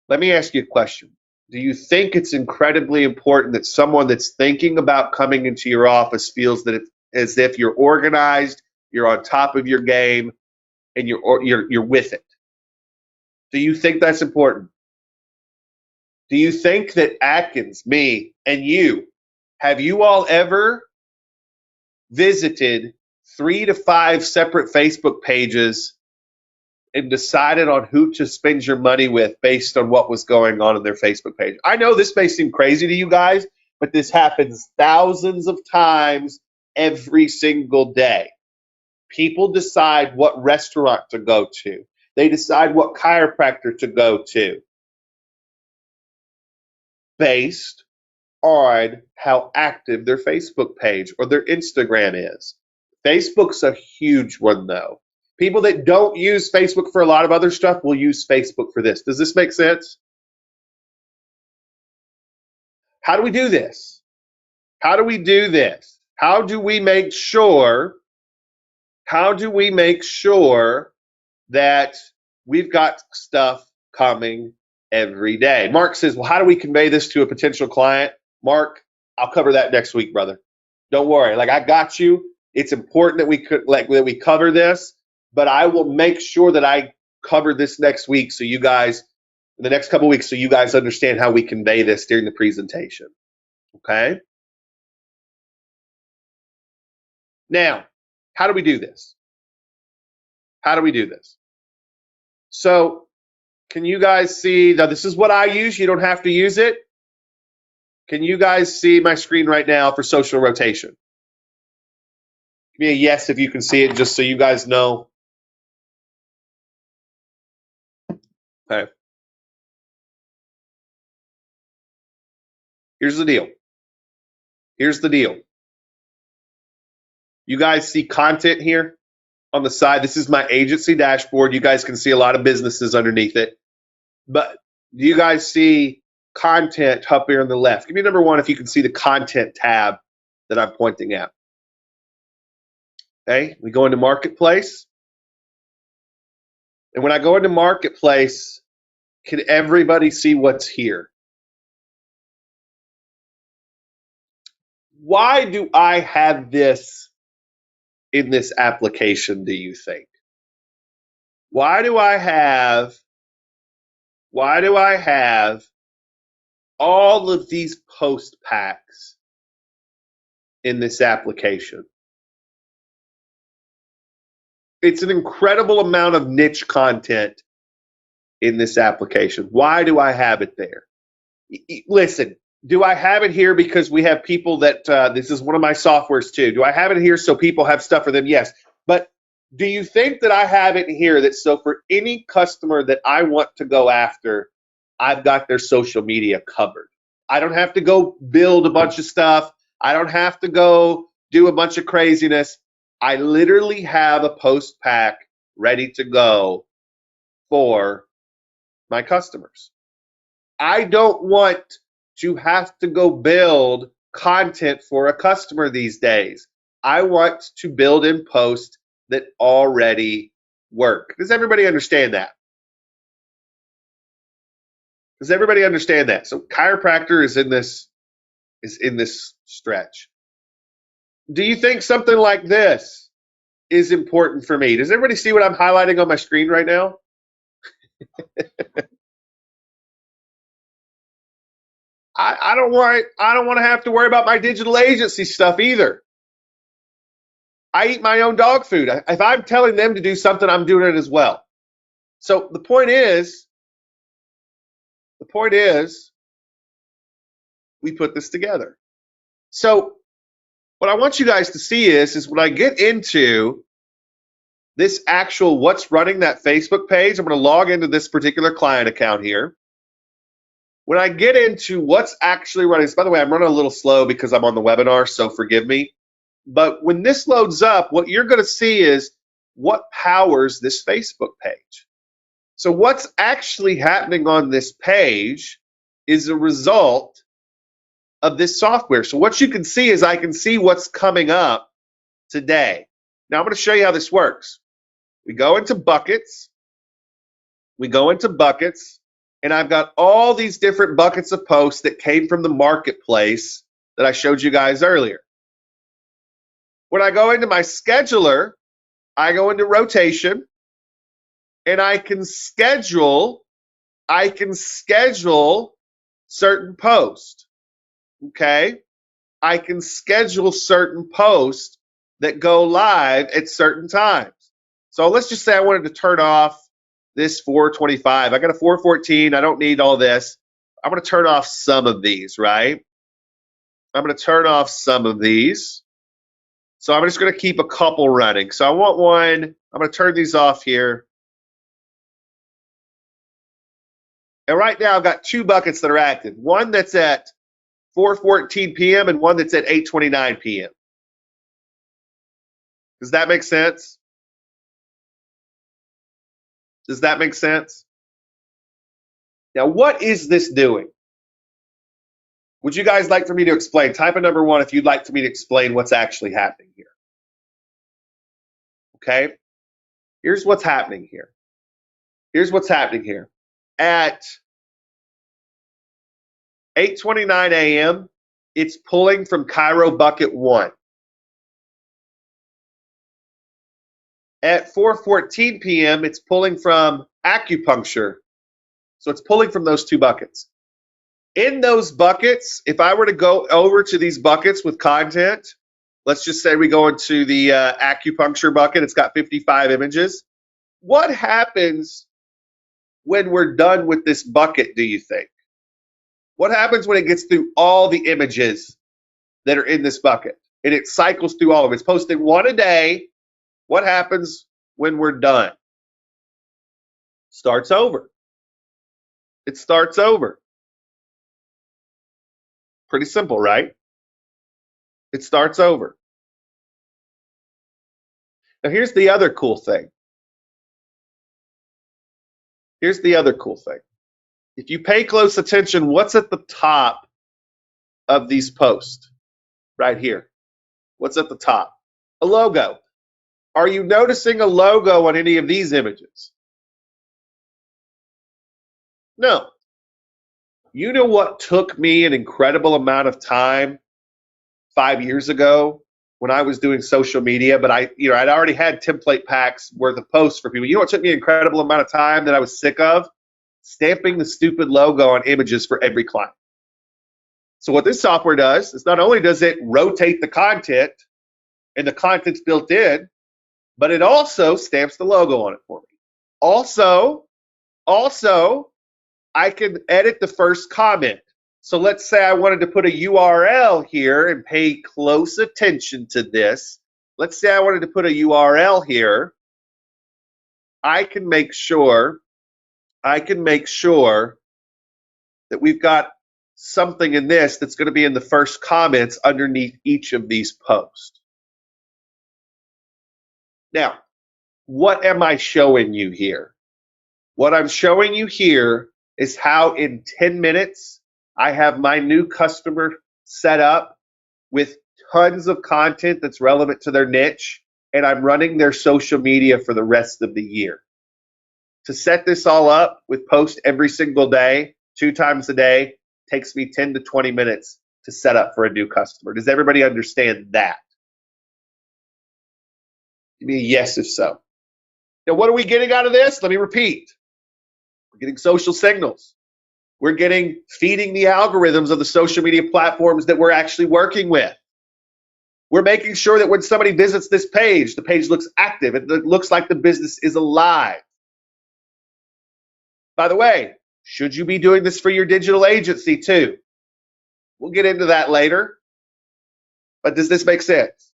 Let me ask you a question. Do you think it's incredibly important that someone that's thinking about coming into your office feels that it's as if you're organized, you're on top of your game, and you're with it? Do you think that's important? Do you think that Atkins, me, and you, have you all ever visited 3 to 5 separate Facebook pages and decided on who to spend your money with based on what was going on in their Facebook page? I know this may seem crazy to you guys, but this happens thousands of times every single day. People decide what restaurant to go to. They decide what chiropractor to go to based on how active their Facebook page or their Instagram is. Facebook's a huge one, though. People that don't use Facebook for a lot of other stuff will use Facebook for this. Does this make sense? How do we do this? How do we do this? How do we make sure? How do we make sure that we've got stuff coming every day? Mark says, well, how do we convey this to a potential client? Mark, I'll cover that next week, brother. Don't worry. Like, I got you. It's important that we cover this, but I will make sure that I cover this next week so you guys, in the next couple of weeks, so you guys understand how we convey this during the presentation. Okay? Now, how do we do this? How do we do this? So, can you guys see? Now, this is what I use. You don't have to use it. Can you guys see my screen right now for social rotation? Give me a yes if you can see it, just so you guys know. Okay. Here's the deal. Here's the deal. You guys see content here on the side? This is my agency dashboard. You guys can see a lot of businesses underneath it. But do you guys see content up here on the left? Give me number one if you can see the content tab that I'm pointing at. Okay, we go into Marketplace. And when I go into Marketplace, can everybody see what's here? Why do I have this in this application, do you think? Why do I have all of these post packs in this application? It's an incredible amount of niche content in this application. Why do I have it there? Listen, do I have it here because we have people that, this is one of my softwares too. Do I have it here so people have stuff for them? Yes. But do you think that I have it here that so for any customer that I want to go after, I've got their social media covered? I don't have to go build a bunch of stuff. I don't have to go do a bunch of craziness. I literally have a post pack ready to go for my customers. I don't want to have to go build content for a customer these days. I want to build and post that already work. Does everybody understand that? Does everybody understand that? So chiropractor is in this stretch. Do you think something like this is important for me? Does everybody see what I'm highlighting on my screen right now? I don't want to have to worry about my digital agency stuff either. I eat my own dog food. If I'm telling them to do something, I'm doing it as well. So the point is, we put this together. So what I want you guys to see is when I get into this actual what's running that Facebook page, I'm going to log into this particular client account here. When I get into what's actually running, by the way, I'm running a little slow because I'm on the webinar, so forgive me. But when this loads up, what you're going to see is what powers this Facebook page. So what's actually happening on this page is a result of this software. So what you can see is I can see what's coming up today. Now I'm going to show you how this works. We go into buckets. and I've got all these different buckets of posts that came from the marketplace that I showed you guys earlier. When I go into my scheduler, I go into rotation, and I can schedule certain posts. Okay? I can schedule certain posts that go live at certain times. So let's just say I wanted to turn off this 425. I got a 414. I don't need all this. I'm going to turn off some of these, right? I'm going to turn off some of these. So I'm just going to keep a couple running. So I want one. I'm going to turn these off here. And right now I've got two buckets that are active. One that's at 4:14 p.m. and one that's at 8:29 p.m. Does that make sense? Does that make sense? Now, what is this doing? Would you guys like for me to explain? Type a number 1 if you'd like for me to explain what's actually happening here. Okay? Here's what's happening here. Here's what's happening here. At 8:29 a.m., it's pulling from Cairo bucket 1. At 4:14 p.m., it's pulling from acupuncture. So it's pulling from those two buckets. In those buckets, if I were to go over to these buckets with content, let's just say we go into the acupuncture bucket, it's got 55 images. What happens when we're done with this bucket, do you think? What happens when it gets through all the images that are in this bucket and it cycles through all of it? It's posting one a day. What happens when we're done? Starts over. It starts over. Pretty simple, right? It starts over. Now, here's the other cool thing. Here's the other cool thing. If you pay close attention, what's at the top of these posts? Right here. What's at the top? A logo. Are you noticing a logo on any of these images? No. You know what took me an incredible amount of time 5 years ago when I was doing social media, but I'd already had template packs worth of posts for people. You know what took me an incredible amount of time that I was sick of? Stamping the stupid logo on images for every client. So what this software does is not only does it rotate the content and the content's built in, but it also stamps the logo on it for me. Also, I can edit the first comment. So let's say I wanted to put a URL here and pay close attention to this. Let's say I wanted to put a URL here. I can make sure that we've got something in this that's going to be in the first comments underneath each of these posts. Now, what am I showing you here? What I'm showing you here is how in 10 minutes I have my new customer set up with tons of content that's relevant to their niche, and I'm running their social media for the rest of the year. To set this all up with posts every single day, 2 times a day, takes me 10 to 20 minutes to set up for a new customer. Does everybody understand that? Give me a yes if so. Now, what are we getting out of this? Let me repeat. We're getting social signals. We're feeding the algorithms of the social media platforms that we're actually working with. We're making sure that when somebody visits this page, the page looks active. It looks like the business is alive. By the way, should you be doing this for your digital agency too? We'll get into that later. But does this make sense?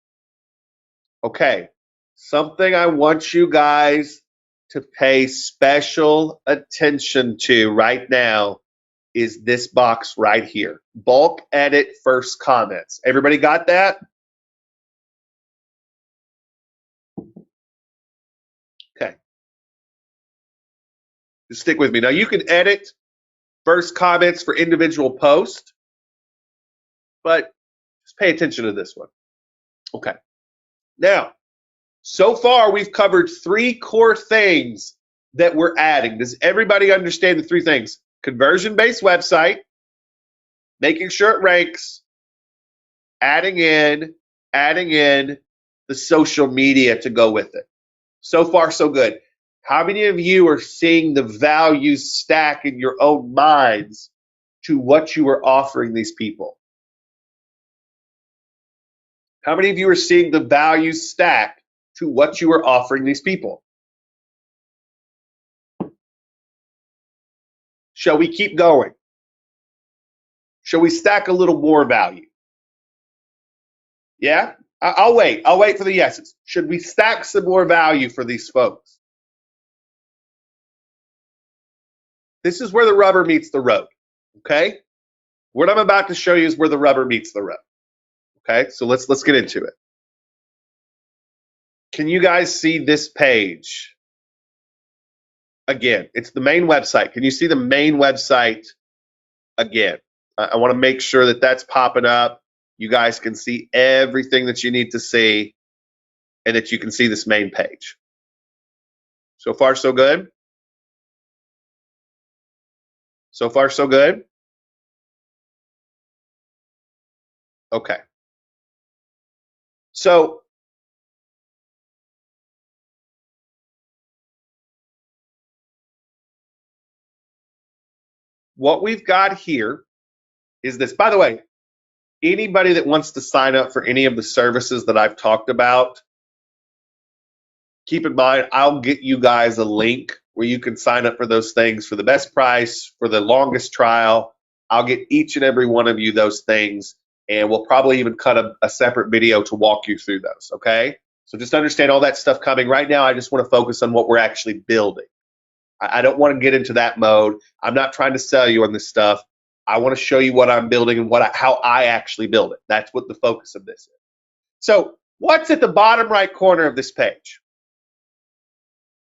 Okay. Something I want you guys to pay special attention to right now is this box right here. Bulk edit first comments. Everybody got that? Okay. Just stick with me. Now you can edit first comments for individual posts, but just pay attention to this one. Okay. Now, so far we've covered 3 core things that we're adding. Does everybody understand the 3 things? conversion-based website, making sure it ranks, adding in the social media to go with it. So far, so good. How many of you are seeing the values stack in your own minds to what you are offering these people? How many of you are seeing the values stack to what you are offering these people? Shall we keep going? Shall we stack a little more value? Yeah? I'll wait. I'll wait for the yeses. Should we stack some more value for these folks? This is where the rubber meets the road, okay? What I'm about to show you is where the rubber meets the road, okay? So let's get into it. Can you guys see this page? Again, it's the main website. Can you see the main website again? I want to make sure that that's popping up. You guys can see everything that you need to see and that you can see this main page. So far, so good? So far, so good? Okay. So what we've got here is this. By the way, anybody that wants to sign up for any of the services that I've talked about, keep in mind, I'll get you guys a link where you can sign up for those things for the best price, for the longest trial. I'll get each and every one of you those things, and we'll probably even cut a separate video to walk you through those, okay? So just understand all that stuff coming. Right now, I just want to focus on what we're actually building. I don't want to get into that mode. I'm not trying to sell you on this stuff. I want to show you what I'm building and how I actually build it. That's what the focus of this is. So what's at the bottom right corner of this page?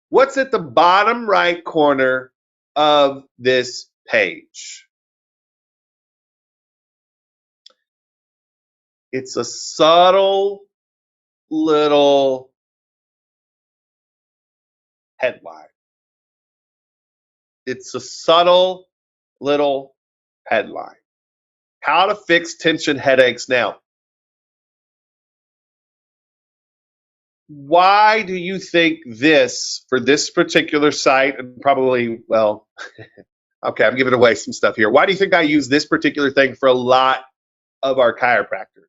What's at the bottom right corner of this page? It's a subtle little headline. It's a subtle little headline. How to fix tension headaches now. Why do you think this, for this particular site, and probably, well, okay, I'm giving away some stuff here. Why do you think I use this particular thing for a lot of our chiropractors?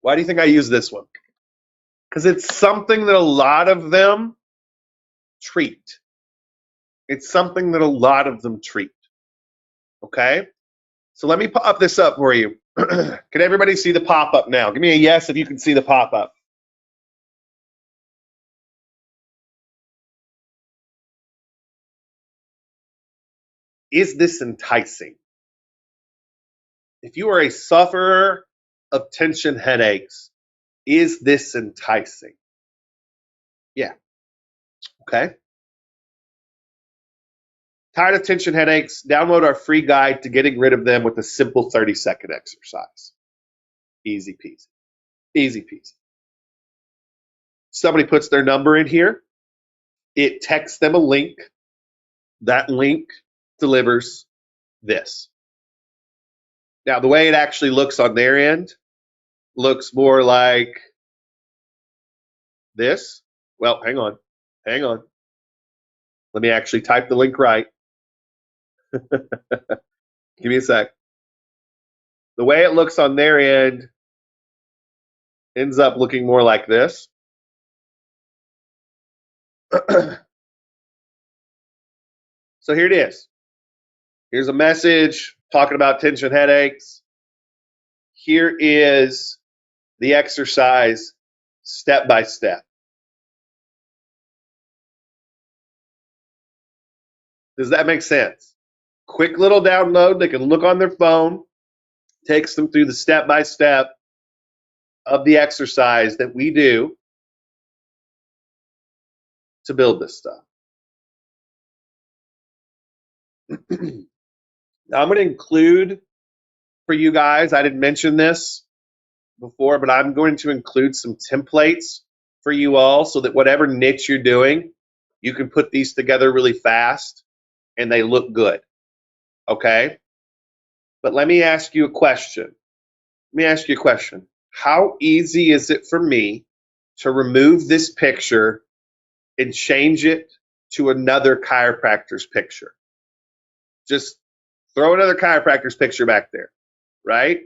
Why do you think I use this one? Because it's something that a lot of them treat. It's something that a lot of them treat. Okay? So let me pop this up for you. Can everybody see the pop-up now? Give me a yes if you can see the pop-up. Is this enticing? If you are a sufferer of tension headaches, is this enticing? Yeah. Okay. Tired of tension headaches? Download our free guide to getting rid of them with a simple 30-second exercise. Easy peasy. Easy peasy. Somebody puts their number in here. It texts them a link. That link delivers this. Now, the way it actually looks on their end looks more like this. Well, hang on. Hang on. Let me actually type the link right. Give me a sec. The way it looks on their end ends up looking more like this. So here it is. Here's a message talking about tension headaches. Here is the exercise step by step. Does that make sense? Quick little download. They can look on their phone. Takes them through the step by step of the exercise that we do to build this stuff. Now, I'm going to include for you guys, I didn't mention this before, but I'm going to include some templates for you all so that whatever niche you're doing, You can put these together really fast and they look good. Okay? But let me ask you a question. Let me ask you a question. How easy is it for me to remove this picture and change it to another chiropractor's picture? Just throw another chiropractor's picture back there, right?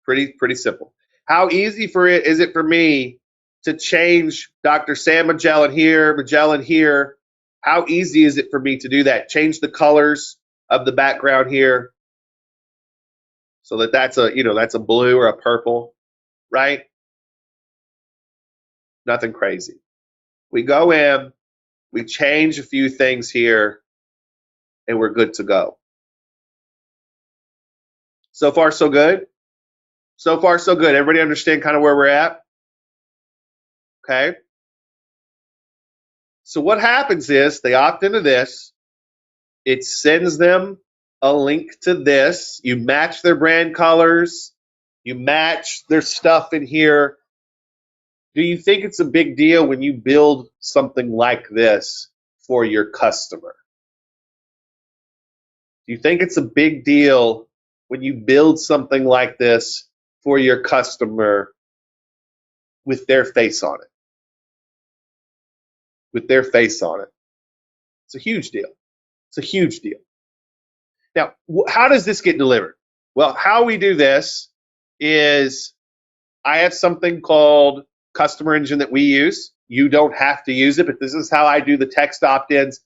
Pretty simple. How easy is it for me to change Dr. Sam Magellan here? How easy is it for me to do that? Change the colors of the background here so that that's a blue or a purple, right? Nothing crazy. We go in, we change a few things here, and we're good to go. So far, so good. So far, so good. Everybody understand kind of where we're at? Okay. So what happens is they opt into this. It sends them a link to this. You match their brand colors. You match their stuff in here. Do you think it's a big deal when you build something like this for your customer? Do you think it's a big deal when you build something like this for your customer with their face on it? With their face on it. It's a huge deal. It's a huge deal. Now, how does this get delivered? Well, how we do this is I have something called Customer Engine that we use. You don't have to use it, but this is how I do the text opt-ins.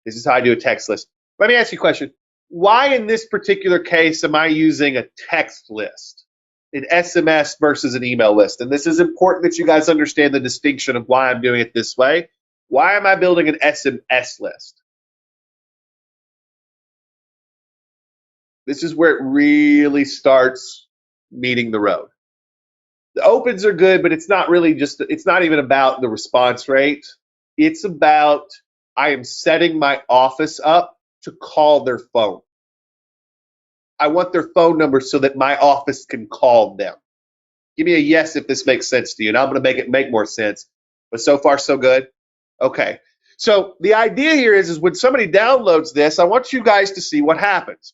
This is how I do a text list. Let me ask you a question. Why in this particular case am I using a text list, an SMS versus an email list? And this is important that you guys understand the distinction of why I'm doing it this way. Why am I building an SMS list? This is where it really starts meeting the road. The opens are good, but it's not even about the response rate. It's about I am setting my office up to call their phone. I want their phone number so that my office can call them. Give me a yes if this makes sense to you. And I'm going to make it make more sense. But so far, so good. Okay. So the idea here is when somebody downloads this, I want you guys to see what happens.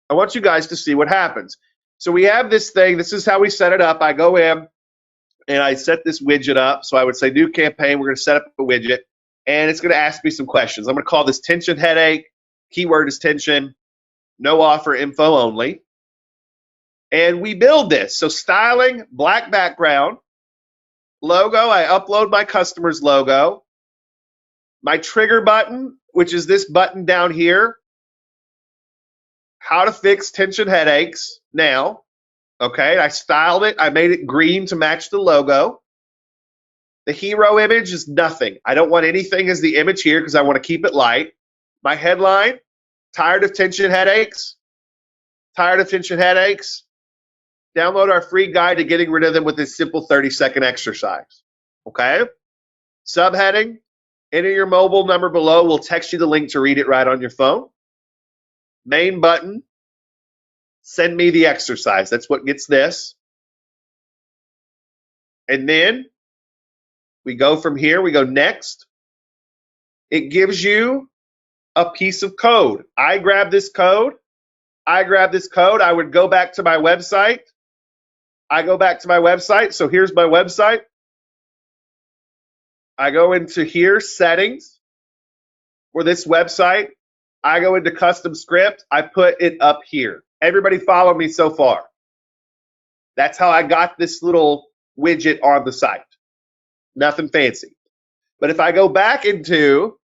I want you guys to see what happens. So we have this thing. This is how we set it up. I go in and I set this widget up. So I would say new campaign. We're going to set up a widget. And it's going to ask me some questions. I'm going to call this tension headache. Keyword is tension. No offer info only. And we build this. So styling, black background. Logo, I upload my customer's logo. My trigger button, which is this button down here. How to fix tension headaches now. Okay, I styled it. I made it green to match the logo. The hero image is nothing. I don't want anything as the image here because I want to keep it light. My headline, tired of tension headaches? Tired of tension headaches? Download our free guide to getting rid of them with this simple 30-second exercise. Okay? Subheading, enter your mobile number below. We'll text you the link to read it right on your phone. Main button, send me the exercise. That's what gets this. And then we go from here, we go next. It gives you a piece of code. I grab this code. I would go back to my website. I go back to my website. So here's my website. I go into here, settings for this website. I go into custom script. I put it up here. Everybody follow me so far. That's how I got this little widget on the site. Nothing fancy. But if I go back into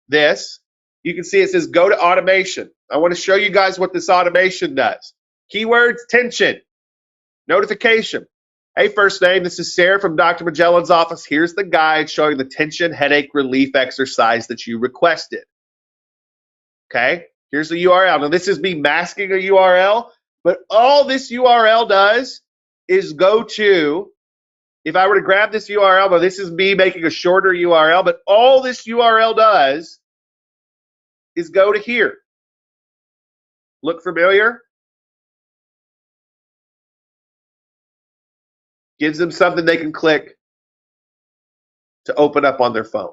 this, you can see it says go to automation. I want to show you guys what this automation does. Keywords, tension, notification. Hey, first name, this is Sarah from Dr. Magellan's office. Here's the guide showing the tension headache relief exercise that you requested. Okay, here's the URL. Now, this is me masking a URL, but all this URL does is go to, if I were to grab this URL, now this is me making a shorter URL, but all this URL does is go to here. Look familiar? Gives them something they can click to open up on their phone.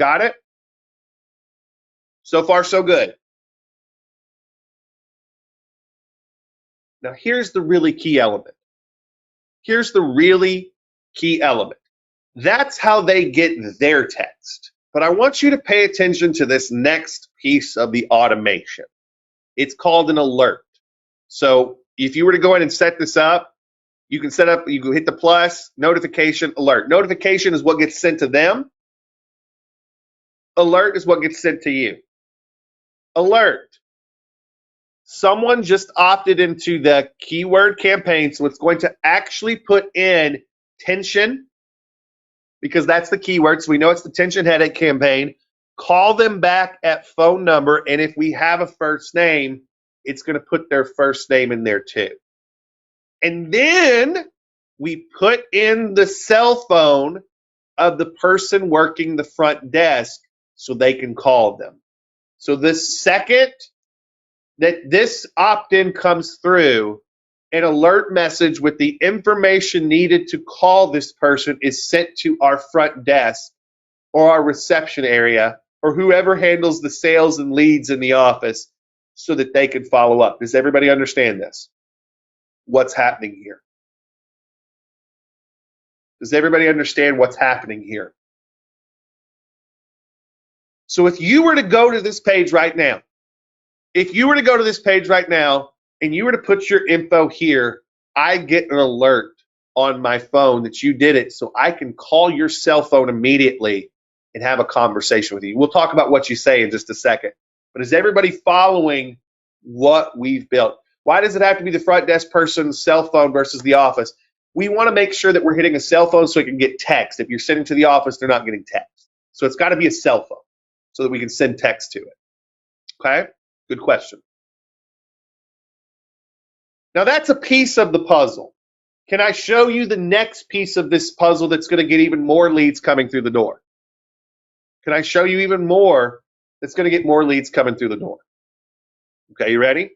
Got it? So far, so good. Now, here's the really key element. Here's the really key element. That's how they get their text. But I want you to pay attention to this next piece of the automation. It's called an alert. So if you were to go in and set this up, you can set up, you can hit the plus, notification, alert. Notification is what gets sent to them. Alert is what gets sent to you. Alert. Someone just opted into the keyword campaign, so it's going to actually put in tension, because that's the keyword, so we know it's the tension headache campaign. Call them back at phone number, and if we have a first name, it's going to put their first name in there too. And then we put in the cell phone of the person working the front desk so they can call them. So the second that this opt-in comes through, an alert message with the information needed to call this person is sent to our front desk or our reception area or whoever handles the sales and leads in the office so that they can follow up. Does everybody understand this? What's happening here? Does everybody understand what's happening here? So if you were to go to this page right now, and you were to put your info here, I get an alert on my phone that you did it, so I can call your cell phone immediately and have a conversation with you. We'll talk about what you say in just a second. But is everybody following what we've built? Why does it have to be the front desk person's cell phone versus the office? We want to make sure that we're hitting a cell phone so it can get text. If you're sending to the office, they're not getting text. So it's got to be a cell phone so that we can send text to it. Okay? Good question. Now that's a piece of the puzzle. Can I show you the next piece of this puzzle that's going to get even more leads coming through the door? Can I show you even more that's going to get more leads coming through the door? Okay, you ready?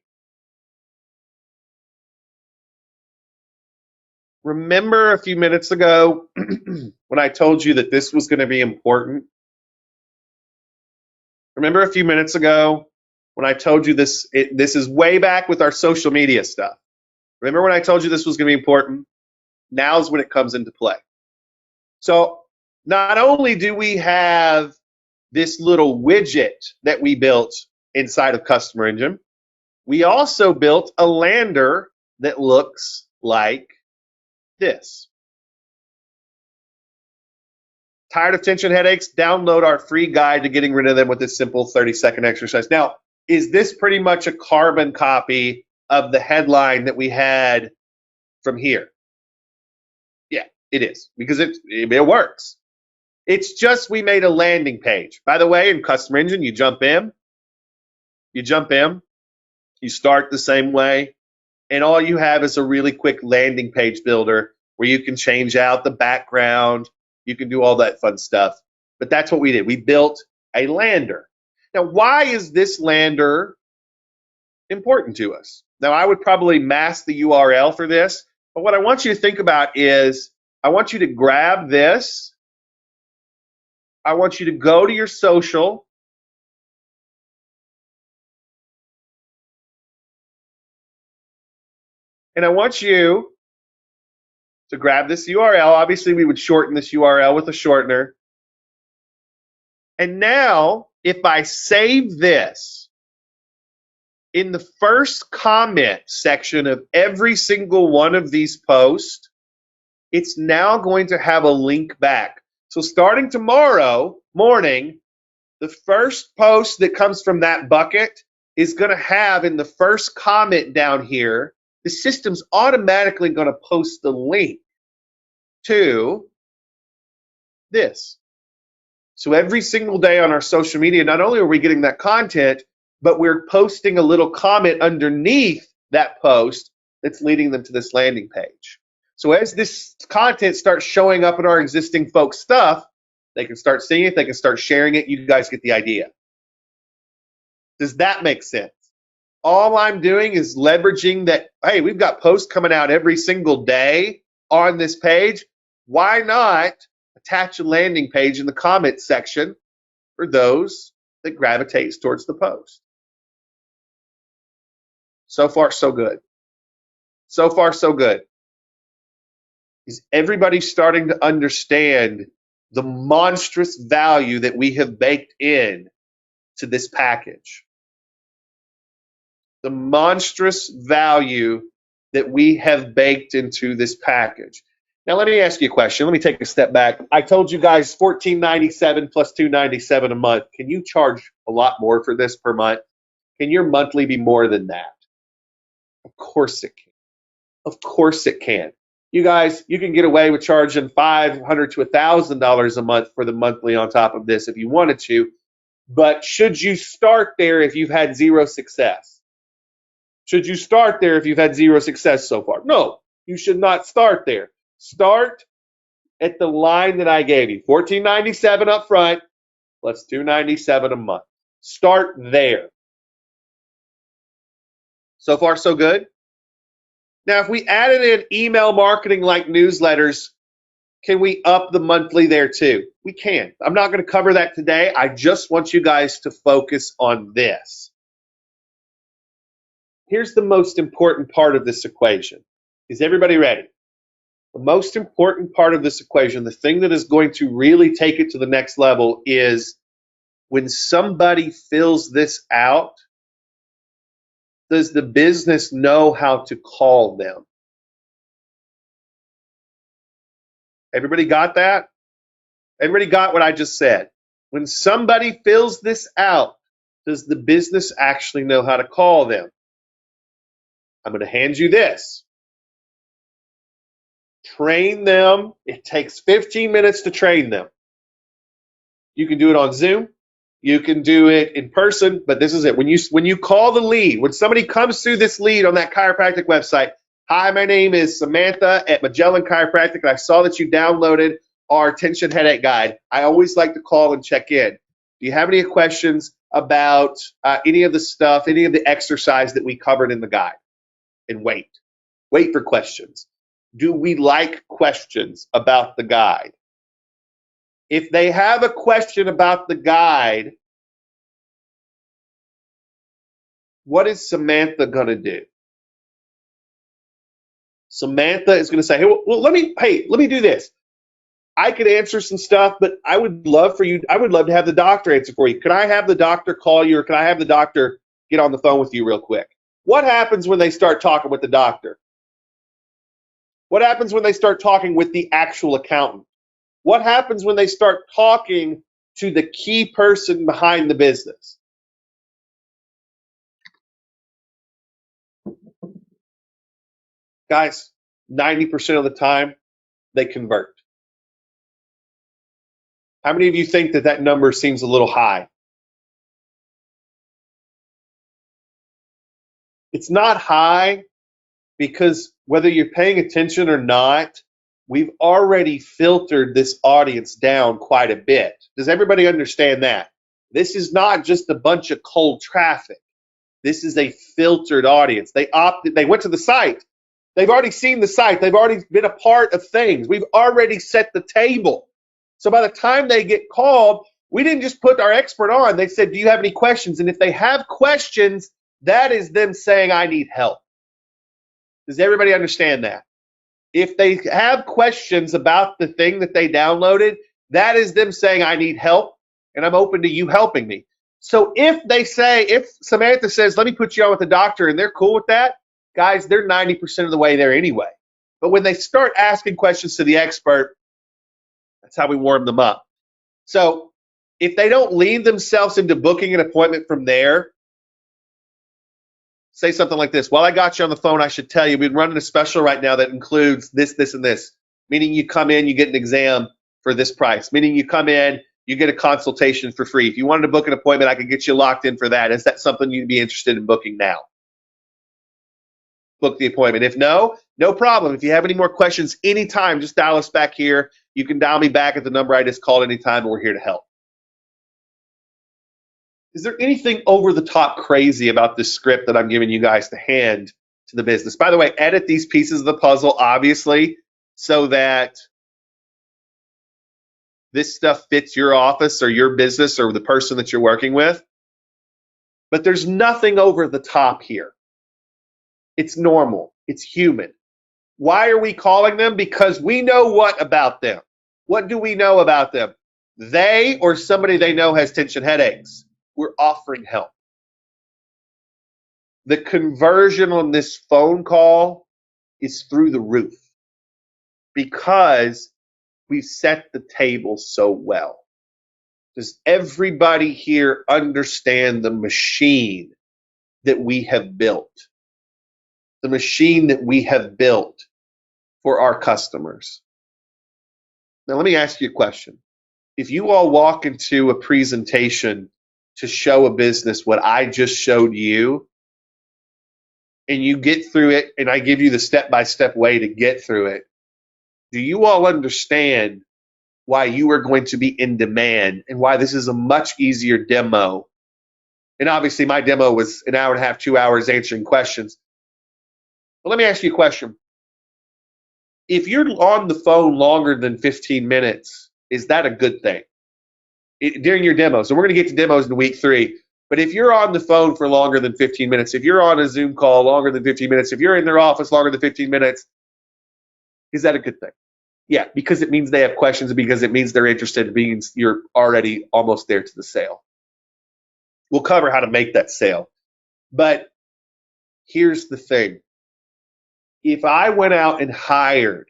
Remember a few minutes ago when I told you that this was going to be important? Remember a few minutes ago when I told you this? This is way back with our social media stuff. Remember when I told you this was going to be important? Now's when it comes into play. So not only do we have this little widget that we built inside of Customer Engine, we also built a lander that looks like this. Tired of tension headaches? Download our free guide to getting rid of them with this simple 30-second exercise. Now, is this pretty much a carbon copy of the headline that we had from here? Yeah, it is, because it works. It's just we made a landing page. By the way, in Customer Engine, you jump in, you start the same way, and all you have is a really quick landing page builder where you can change out the background, you can do all that fun stuff. But that's what we did. We built a lander. Now, why is this lander important to us? Now, I would probably mask the URL for this, but what I want you to think about is I want you to grab this. I want you to go to your social. And I want you to grab this URL. Obviously, we would shorten this URL with a shortener. And now, if I save this, in the first comment section of every single one of these posts, it's now going to have a link back. So starting tomorrow morning, the first post that comes from that bucket is going to have in the first comment down here, the system's automatically going to post the link to this. So every single day on our social media, not only are we getting that content, but we're posting a little comment underneath that post that's leading them to this landing page. So as this content starts showing up in our existing folks' stuff, they can start seeing it, they can start sharing it. You guys get the idea. Does that make sense? All I'm doing is leveraging that, hey, we've got posts coming out every single day on this page. Why not attach a landing page in the comments section for those that gravitates towards the post. So far, so good. So far, so good. Is everybody starting to understand the monstrous value that we have baked in to this package? The monstrous value that we have baked into this package. Now, let me ask you a question. Let me take a step back. I told you guys $14.97 plus $2.97 a month. Can you charge a lot more for this per month? Can your monthly be more than that? Of course it can. Of course it can. You guys, you can get away with charging $500 to $1,000 a month for the monthly on top of this if you wanted to. But should you start there if you've had zero success? Should you start there if you've had zero success so far? No, you should not start there. Start at the line that I gave you, $14.97 up front plus $2.97 a month. Start there. So far, so good. Now, if we added in email marketing like newsletters, can we up the monthly there too? We can. I'm not going to cover that today. I just want you guys to focus on this. Here's the most important part of this equation. Is everybody ready? The most important part of this equation, the thing that is going to really take it to the next level, is when somebody fills this out, does the business know how to call them? Everybody got that? Everybody got what I just said? When somebody fills this out, does the business actually know how to call them? I'm going to hand you this. Train them. It takes 15 minutes to train them. You can do it on Zoom. You can do it in person, but this is it. When you call the lead, when somebody comes through this lead on that chiropractic website, hi, my name is Samantha at Magellan Chiropractic, and I saw that you downloaded our tension headache guide. I always like to call and check in. Do you have any questions about any of the stuff, any of the exercise that we covered in the guide? And wait for questions. Do we like questions about the guide? If they have a question about the guide, what is Samantha going to do? Samantha is going to say, hey, well, let me do this. I could answer some stuff, but I would love to have the doctor answer for you. Could I have the doctor call you, or could I have the doctor get on the phone with you real quick? What happens when they start talking with the doctor? What happens when they start talking with the actual accountant? What happens when they start talking to the key person behind the business? Guys, 90% of the time, they convert. How many of you think that number seems a little high? It's not high because whether you're paying attention or not, we've already filtered this audience down quite a bit. Does everybody understand that? This is not just a bunch of cold traffic. This is a filtered audience. They went to the site. They've already seen the site. They've already been a part of things. We've already set the table. So by the time they get called, we didn't just put our expert on. They said, do you have any questions? And if they have questions, that is them saying, I need help. Does everybody understand that? If they have questions about the thing that they downloaded, that is them saying, I need help, and I'm open to you helping me. So if Samantha says, let me put you on with the doctor, and they're cool with that, guys, they're 90% of the way there anyway. But when they start asking questions to the expert, that's how we warm them up. So if they don't lead themselves into booking an appointment from there, say something like this. While I got you on the phone, I should tell you, we've been running a special right now that includes this, this, and this. Meaning you come in, you get an exam for this price. Meaning you come in, you get a consultation for free. If you wanted to book an appointment, I could get you locked in for that. Is that something you'd be interested in booking now? Book the appointment. If no, no problem. If you have any more questions anytime, just dial us back here. You can dial me back at the number I just called anytime, and we're here to help. Is there anything over the top crazy about this script that I'm giving you guys to hand to the business? By the way, edit these pieces of the puzzle, obviously, so that this stuff fits your office or your business or the person that you're working with. But there's nothing over the top here. It's normal. It's human. Why are we calling them? Because we know what about them? What do we know about them? They or somebody they know has tension headaches. We're offering help. The conversion on this phone call is through the roof because we've set the table so well. Does everybody here understand the machine that we have built? The machine that we have built for our customers. Now, let me ask you a question. If you all walk into a presentation to show a business what I just showed you, and you get through it, and I give you the step-by-step way to get through it, do you all understand why you are going to be in demand and why this is a much easier demo? And obviously, my demo was an hour and a half, 2 hours answering questions. But let me ask you a question. If you're on the phone longer than 15 minutes, is that a good thing? During your demos, and we're going to get to demos in week 3, but if you're on the phone for longer than 15 minutes, if you're on a Zoom call longer than 15 minutes, if you're in their office longer than 15 minutes, is that a good thing? Yeah, because it means they have questions, because it means they're interested, it means you're already almost there to the sale. We'll cover how to make that sale. But here's the thing. If I went out and hired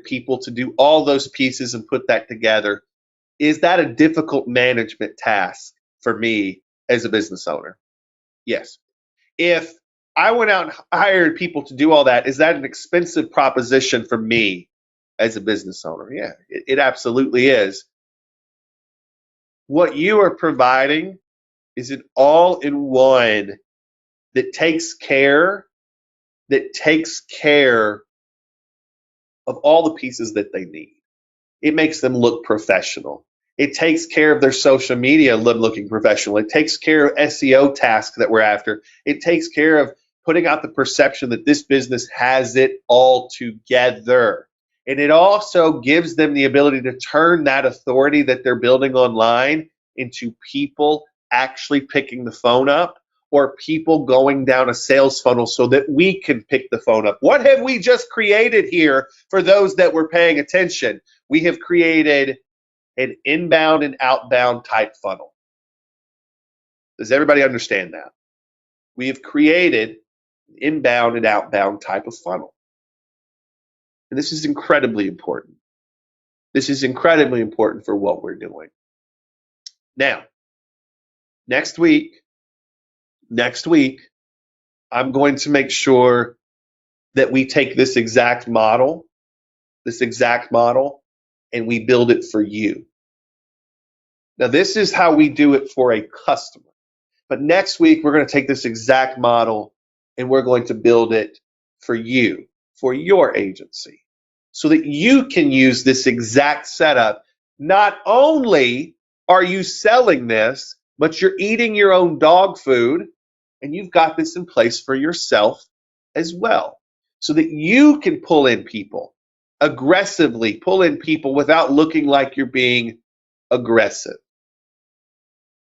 people to do all those pieces and put that together, is that a difficult management task for me as a business owner? Yes. If I went out and hired people to do all that, is that an expensive proposition for me as a business owner? Yeah, it absolutely is. What you are providing is an all-in-one that takes care of all the pieces that they need. It makes them look professional. It takes care of their social media looking professional. It takes care of SEO tasks that we're after. It takes care of putting out the perception that this business has it all together. And it also gives them the ability to turn that authority that they're building online into people actually picking the phone up or people going down a sales funnel so that we can pick the phone up. What have we just created here for those that were paying attention? We have created an inbound and outbound type funnel. Does everybody understand that? We have created an inbound and outbound type of funnel. And this is incredibly important. This is incredibly important for what we're doing. Now, next week, I'm going to make sure that we take this exact model, and we build it for you. Now, this is how we do it for a customer. But next week, we're going to take this exact model and we're going to build it for you, for your agency, so that you can use this exact setup. Not only are you selling this, but you're eating your own dog food, and you've got this in place for yourself as well, so that you can pull in people, aggressively pull in people without looking like you're being aggressive.